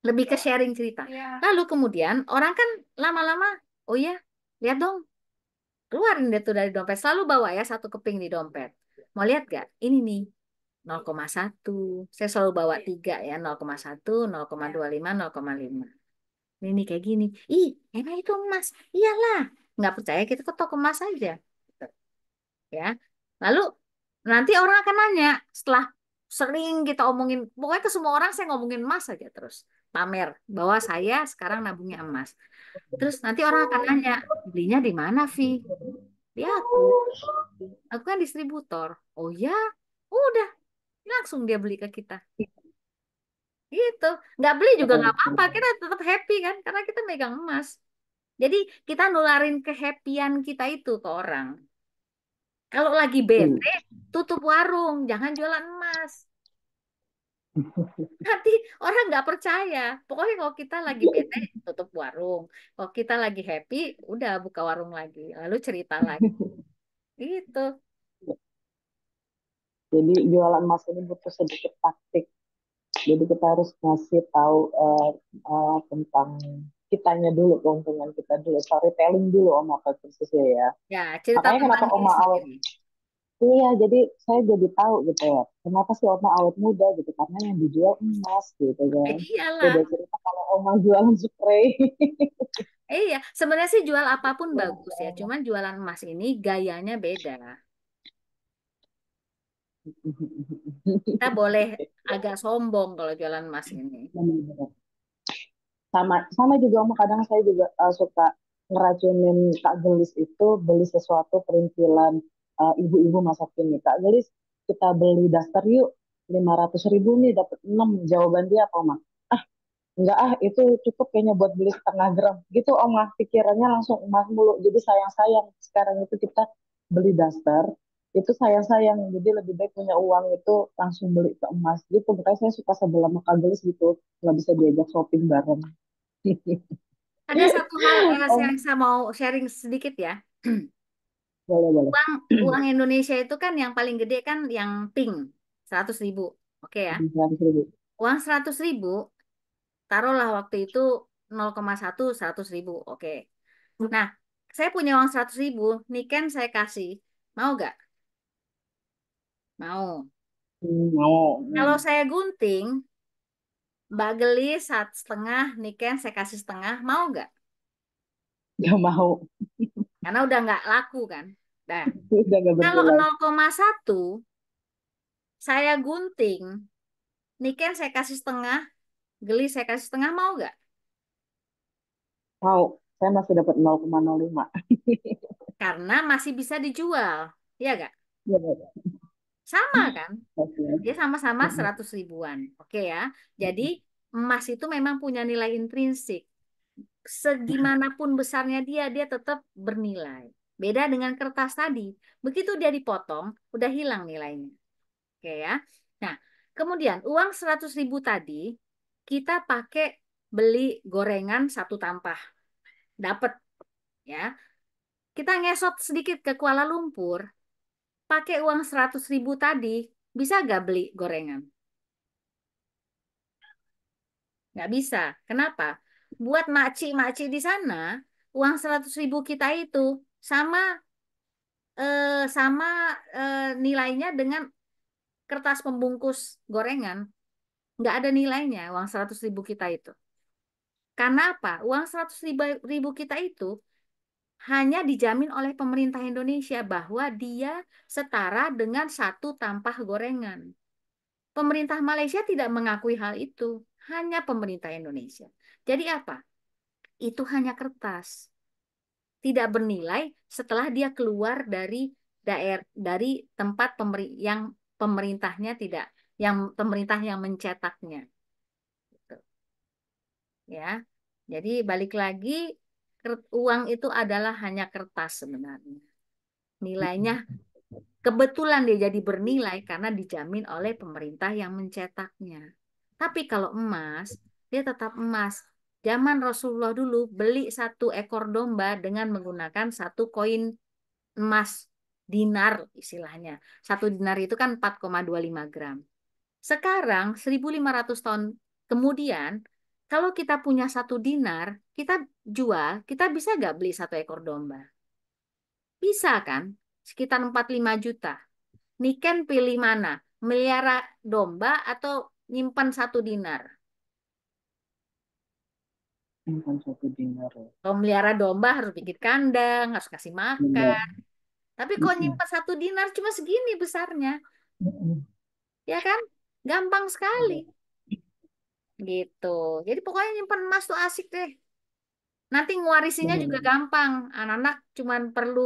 lebih ke sharing cerita. Lalu kemudian orang kan lama-lama, oh ya, lihat dong, keluarin deh tuh dari dompet. Selalu bawa ya satu keping di dompet. Mau lihat gak? Ini nih 0,1. Saya selalu bawa tiga ya, 0,1, 0,25, 0,5. Ini kayak gini. Ih, emang itu emas. Iyalah. Nggak percaya kita ke toko emas aja. Gitu, ya. Lalu nanti orang akan nanya setelah sering kita omongin, pokoknya ke semua orang saya ngomongin emas aja terus. Pamer bahwa saya sekarang nabungnya emas. Terus nanti orang akan nanya, belinya di mana, Vi? Di aku. Aku kan distributor. Oh ya, udah langsung dia beli ke kita. Gitu. Nggak beli juga nggak apa-apa. Kita tetap happy kan, karena kita megang emas. Jadi kita nularin kehappyan kita itu ke orang. Kalau lagi bete, tutup warung, jangan jualan emas. Nanti orang nggak percaya. Pokoknya kalau kita lagi bete, tutup warung. Kalau kita lagi happy, udah buka warung lagi. Lalu cerita lagi. Gitu. Jadi jualan emas ini butuh sedikit taktik. Jadi kita harus ngasih tahu tentang kitanya dulu, keuntungan kita dulu, storytelling dulu Om apa persisnya ya. Ya, cerita Makanya tentang kenapa diri Oma awet, sendiri. iya jadi saya jadi tahu gitu ya. Kenapa sih Oma awet muda gitu? Karena yang dijual emas gitu kan. Beda Iyalah. cerita kalau Oma jualan spray. Iya, sebenarnya sih jual apapun bagus ya. Cuman jualan emas ini gayanya beda. Kita boleh agak sombong kalau jualan emas ini. Sama sama juga Oma, kadang saya juga suka ngeracunin Kak Gelis itu beli sesuatu perintilan ibu-ibu masa kini. Kak Gelis, kita beli daster yuk, 500.000 nih dapat 6. Jawaban dia apa Oma? Ah, enggak ah, itu cukup kayaknya buat beli setengah gram gitu Oma. Pikirannya langsung emas mulu, jadi sayang-sayang sekarang itu kita beli daster itu sayang-sayang, jadi lebih baik punya uang itu langsung beli ke emas gitu. Makanya saya suka sebelah sama Kak Gelis gitu, nggak bisa diajak shopping bareng. Ada satu hal yang Om, saya mau sharing sedikit ya. boleh boleh. Uang uang Indonesia itu kan yang paling gede kan yang pink 100.000. Oke ya. 100.000. Uang 100.000 taruhlah waktu itu 0,1 100.000. Oke. Nah, saya punya uang 100.000, Niken saya kasih. Mau gak? Mau. Mau. Kalau saya gunting, Mbak Gelis 1,5, Niken saya kasih setengah, mau gak? Gak mau. Karena udah nggak laku kan. Nah, Udah gak kalau bernilai. 0,1 saya gunting, Niken saya kasih setengah, Gelis saya kasih setengah, mau gak? Mau. Saya masih dapat 0,05. Karena masih bisa dijual. Iya gak? Ya, ya. Sama kan? Oke. Dia sama-sama 100.000-an. Oke ya. Jadi emas itu memang punya nilai intrinsik. Segimanapun besarnya dia tetap bernilai. Beda dengan kertas tadi. Begitu dia dipotong, udah hilang nilainya. Oke ya. Nah, kemudian uang 100.000 tadi kita pakai beli gorengan satu tampah. Dapat ya. Kita ngesot sedikit ke Kuala Lumpur, pakai uang 100.000 tadi, bisa gak beli gorengan? Nggak bisa. Kenapa? Buat makcik-makcik di sana, uang 100.000 kita itu sama sama nilainya dengan kertas pembungkus gorengan. Nggak ada nilainya uang 100.000 kita itu. Karena apa? Uang 100.000 kita itu hanya dijamin oleh pemerintah Indonesia bahwa dia setara dengan satu tampah gorengan. Pemerintah Malaysia tidak mengakui hal itu, hanya pemerintah Indonesia. Jadi apa? Itu hanya kertas, tidak bernilai setelah dia keluar dari dari tempat yang pemerintahnya tidak, yang pemerintah yang mencetaknya, gitu, ya. Jadi balik lagi, uang itu adalah hanya kertas sebenarnya. Nilainya Kebetulan dia jadi bernilai karena dijamin oleh pemerintah yang mencetaknya. Tapi kalau emas, dia tetap emas. Zaman Rasulullah dulu beli satu ekor domba dengan menggunakan satu koin emas dinar istilahnya. Satu dinar itu kan 4,25 gram. Sekarang 1.500 tahun kemudian, kalau kita punya satu dinar, kita jual, kita bisa nggak beli satu ekor domba? Bisa kan? Sekitar 45 juta. Niken pilih mana? Melihara domba atau nyimpan satu dinar? Bukan satu dinar ya. Kalau melihara domba harus bikin kandang, harus kasih Benar. makan. Tapi kalau Mm-mm. nyimpan satu dinar cuma segini besarnya, Mm-mm. ya kan? Gampang sekali Iya. gitu. Jadi pokoknya nyimpan emas tuh asik deh. Nanti ngewarisinya juga Benar. gampang. Anak-anak cuman perlu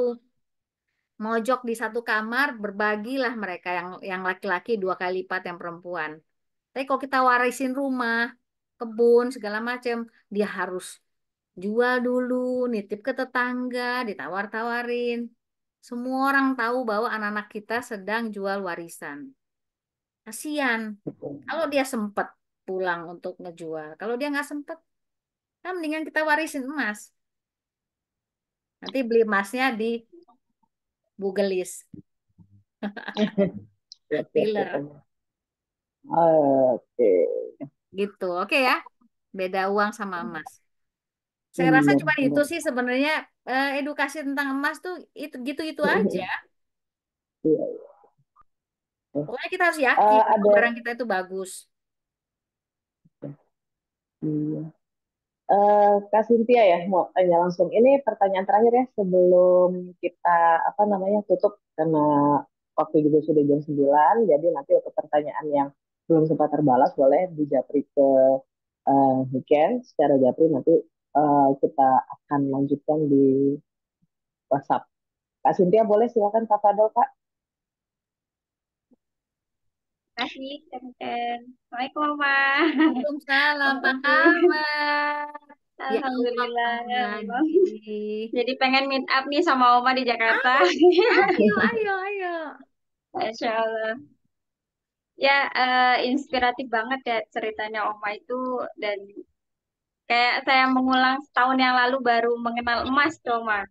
mojok di satu kamar, berbagilah mereka yang laki-laki dua kali lipat yang perempuan. Tapi kalau kita warisin rumah, kebun, segala macam, dia harus jual dulu, nitip ke tetangga, ditawar-tawarin. Semua orang tahu bahwa anak-anak kita sedang jual warisan. Kasihan. Betul. Kalau dia sempat pulang untuk ngejual. Kalau dia nggak sempat, kan mendingan kita warisin emas. Nanti beli emasnya di Google List. Siap, siap, siap. Dealer. Oke. Gitu. Oke ya. Beda uang sama emas. Saya rasa Benar, cuma itu benar. sih sebenarnya edukasi tentang emas tuh itu gitu-gitu aja. Iya, iya. Pokoknya kita harus yakin bahwa Ada, barang kita itu bagus. iya. Kak Cynthia ya, mau tanya langsung. Ini pertanyaan terakhir ya sebelum kita apa namanya tutup karena waktu juga sudah jam 9. Jadi nanti untuk pertanyaan yang belum sempat terbalas boleh dijapri ke weekend secara japri nanti kita akan lanjutkan di WhatsApp. Kak Cynthia boleh silakan Kak Fadol Kak. Kasih, Ken. Assalamualaikum, Mama. Waalaikumsalam, apa kabar? Ya Allah, Alhamdulillah. ketemu Ya Allah. lagi. Jadi pengen meet up nih sama Oma di Jakarta. Ayo, ayo, ayo, ayo. Masya Allah. Ya, inspiratif banget ya ceritanya Oma itu. Dan kayak saya mengulang setahun yang lalu baru mengenal emas tuh, Oma.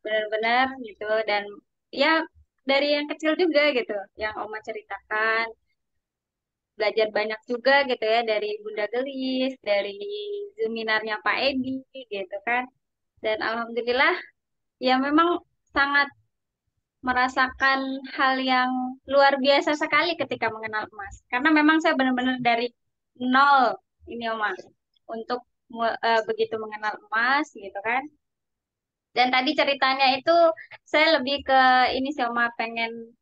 Benar-benar gitu. Dan ya, dari yang kecil juga gitu. Yang Oma ceritakan. Belajar banyak juga gitu ya dari Bunda Gelis, dari seminarnya Pak Edi gitu kan. Dan alhamdulillah ya memang sangat merasakan hal yang luar biasa sekali ketika mengenal emas. Karena memang saya benar-benar dari nol ini Oma untuk begitu mengenal emas gitu kan. Dan tadi ceritanya itu saya lebih ke ini sih Oma pengen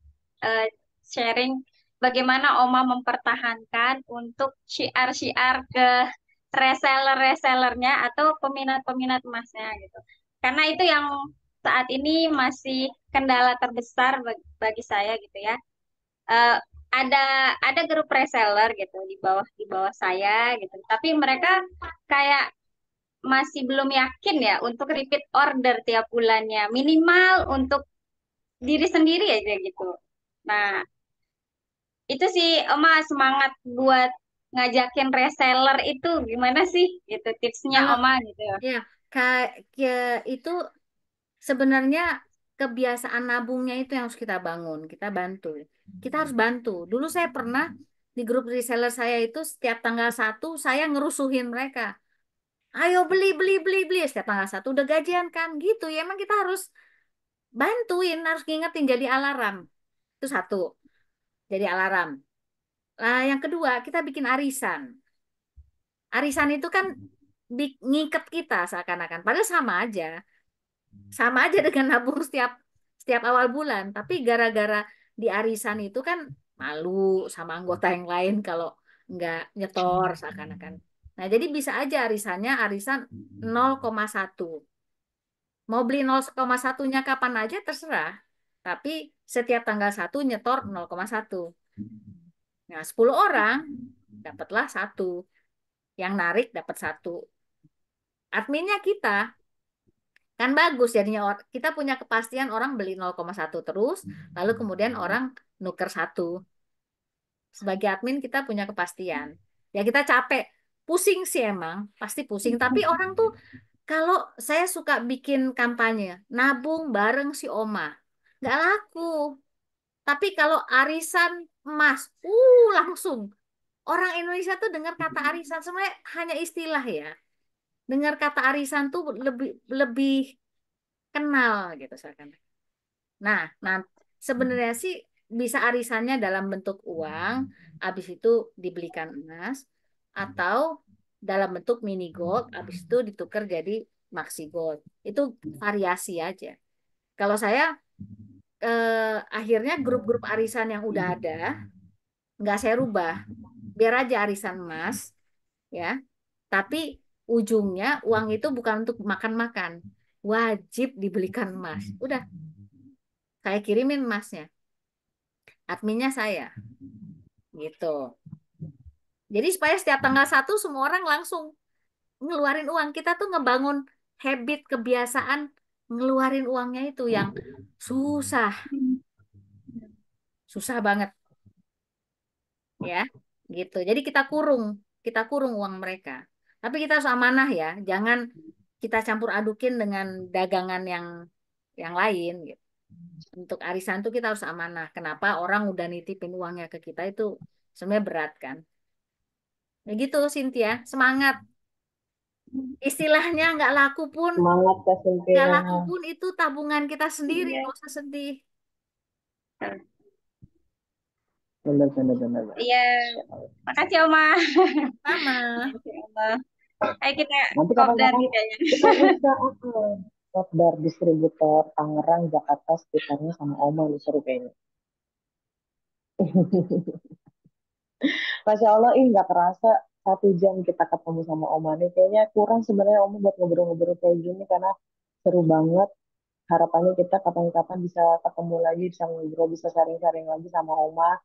eh, sharing bagaimana Oma mempertahankan untuk syiar-syiar ke reseller-resellernya atau peminat-peminat emasnya gitu. Karena itu yang saat ini masih kendala terbesar bagi saya gitu ya. Eh, ada ada grup reseller gitu di bawah saya gitu. Tapi mereka kayak masih belum yakin ya untuk repeat order tiap bulannya. Minimal untuk diri sendiri aja gitu. Nah, itu sih Oma semangat buat ngajakin reseller itu gimana sih gitu tipsnya Kalau Oma gitu. ya, itu sebenarnya kebiasaan nabungnya itu yang harus kita bangun, kita bantu. Kita harus bantu. Dulu saya pernah di grup reseller saya itu setiap tanggal 1 saya ngerusuhin mereka. Ayo beli, beli, beli, beli. Setiap tanggal 1 udah gajian kan. Gitu ya, emang kita harus bantuin, harus ngingetin jadi alarm. Itu satu, jadi alarm. Nah, yang kedua, kita bikin arisan. Arisan itu kan ngikat kita seakan-akan. Padahal sama aja. Sama aja dengan nabung setiap setiap awal bulan. Tapi gara-gara di arisan itu kan malu sama anggota yang lain kalau nggak nyetor seakan-akan. Nah, jadi bisa aja arisannya arisan 0,1. Mau beli 0,1-nya kapan aja terserah. Tapi setiap tanggal 1 nyetor 0,1. Nah, 10 orang dapatlah satu. Yang narik dapat satu. Adminnya kita. Kan bagus jadinya kita punya kepastian orang beli 0,1 terus, lalu kemudian orang nuker 1. Sebagai admin kita punya kepastian. Ya kita capek, pusing sih emang, pasti pusing. Tapi orang tuh kalau saya suka bikin kampanye, nabung bareng si Oma, nggak laku. Tapi kalau arisan emas, langsung. Orang Indonesia tuh dengar kata arisan sebenarnya hanya istilah ya. Dengar kata arisan tuh lebih lebih kenal gitu misalkan. Nah, sebenarnya sih bisa arisannya dalam bentuk uang, habis itu dibelikan emas, atau dalam bentuk mini gold, habis itu ditukar jadi maxi gold. Itu variasi aja. Kalau saya akhirnya grup-grup arisan yang udah ada, nggak saya rubah. Biar aja arisan emas, ya. Tapi ujungnya uang itu bukan untuk makan-makan. Wajib dibelikan emas. Udah, saya kirimin emasnya. Adminnya saya. Gitu. Jadi supaya setiap tanggal 1 semua orang langsung ngeluarin uang. Kita tuh ngebangun habit, kebiasaan ngeluarin uangnya itu yang susah. Susah banget ya. Gitu. Jadi kita kurung uang mereka. Tapi kita harus amanah ya. Jangan kita campur adukin dengan dagangan yang lain gitu. Untuk arisan tuh kita harus amanah. Kenapa orang udah nitipin uangnya ke kita itu sebenarnya berat kan. Begitu Cynthia, semangat. Istilahnya Semangat Kak nggak Cynthia. laku pun itu tabungan kita sendiri, Iya. nggak usah sedih. Benar, benar, benar, benar. Iya, Masya Allah. makasih Oma. Sama. Masya Allah. Ayo kita Nanti kopdar kapan-kapan kita ya. kita bisa kopdar distributor Tangerang, Jakarta sekitarnya sama Oma nih seru kayaknya. Masya Allah, nggak kerasa 1 jam kita ketemu sama Oma nih. Kayaknya kurang sebenarnya Oma buat ngobrol-ngobrol kayak gini karena seru banget. Harapannya kita kapan-kapan bisa ketemu lagi, bisa ngobrol, bisa sharing-sharing lagi sama Oma.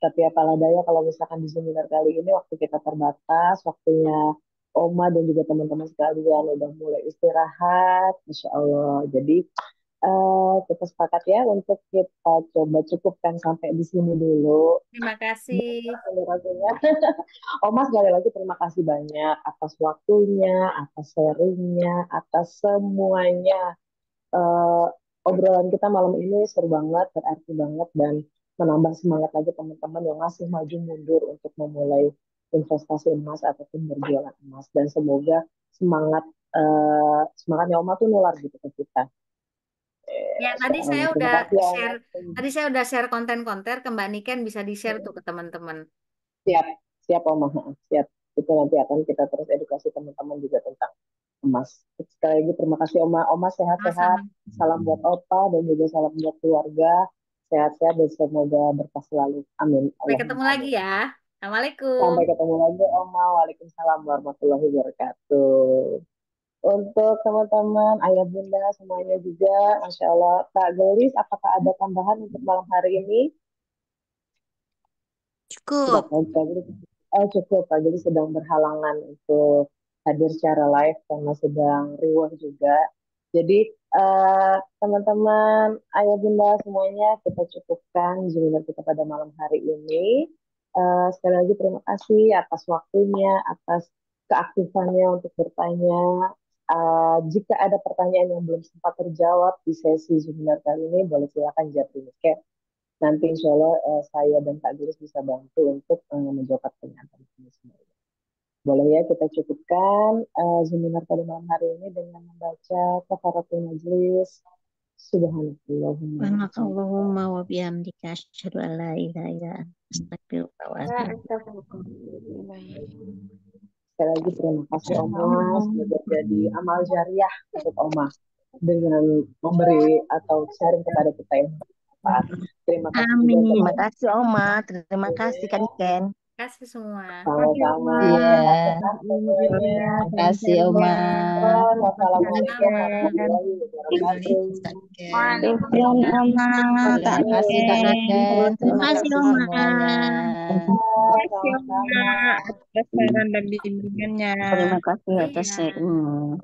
Tapi apalah daya kalau misalkan di seminar kali ini waktu kita terbatas, waktunya Oma dan juga teman-teman sekalian udah mulai istirahat, Masya Allah. Jadi kita sepakat ya untuk kita coba cukupkan sampai di sini dulu. Terima kasih. Penjelasannya. Oma sekali lagi terima kasih banyak atas waktunya, atas sharingnya, atas semuanya. Eh, Obrolan kita malam ini seru banget, berarti banget, dan menambah semangat lagi teman-teman yang masih maju mundur untuk memulai investasi emas ataupun berjualan emas. Dan semoga semangatnya Oma tuh nular gitu ke kita. Ya, Masya Allah. Terima kasih ya Oma. tadi saya udah share konten-konten ke Mbak Niken bisa di-share tuh ke teman-teman. Siap, siap Oma. Siap. Itu nanti akan kita terus edukasi teman-teman juga tentang emas. Sekali lagi terima kasih Oma. Oma sehat-sehat. Sama-sama. Salam buat Opa dan juga salam buat keluarga. Sehat-sehat dan semoga berkah selalu. Amin. Sampai ketemu Allahumma lagi amin. ya. Assalamualaikum. Sampai ketemu lagi Oma. Waalaikumsalam warahmatullahi wabarakatuh. Untuk teman-teman, ayah bunda semuanya juga, Masya Allah. Kak Gelis, apakah ada tambahan untuk malam hari ini? Tidak, Cukup. Kak Gelis. Cukup, Kak Gelis sedang berhalangan untuk hadir secara live karena sedang riwah juga. Jadi teman-teman, ayah bunda semuanya kita cukupkan webinar kita pada malam hari ini. Sekali lagi terima kasih atas waktunya, atas keaktifannya untuk bertanya. Jika ada pertanyaan yang belum sempat terjawab di sesi webinar kali ini, boleh silakan japri di chat. Nanti insya Allah saya dan Kak Giris bisa bantu untuk menjawab pertanyaan teman-teman semua. Boleh ya kita cukupkan seminar pada malam hari ini dengan membaca kafaratul majlis. Subhanallahumma Subhanakallahumma wa bihamdika asyhadu an la ilaha illa anta astaghfiruka wa Ya, atubu astagfirullah. Sekali lagi terima kasih Oma. Semoga jadi amal jariah untuk Oma dengan memberi atau sharing kepada kita yang bermanfaat. Terima kasih juga Amin. untuk Terima kasih Oma. Terima kasih Kak Niken. Terima kasih semua. sama-sama. Iya. Sehat semuanya. Makasih Oma. Wassalamualaikum warahmatullahi wabarakatuh. Syukron Oma. Kak Terima kasih Kak Niken. Niken. Terima kasih semuanya. Terima kasih Sama-sama. Oma atas saran dan bimbingannya. Terima kasih Iya. atas sharing.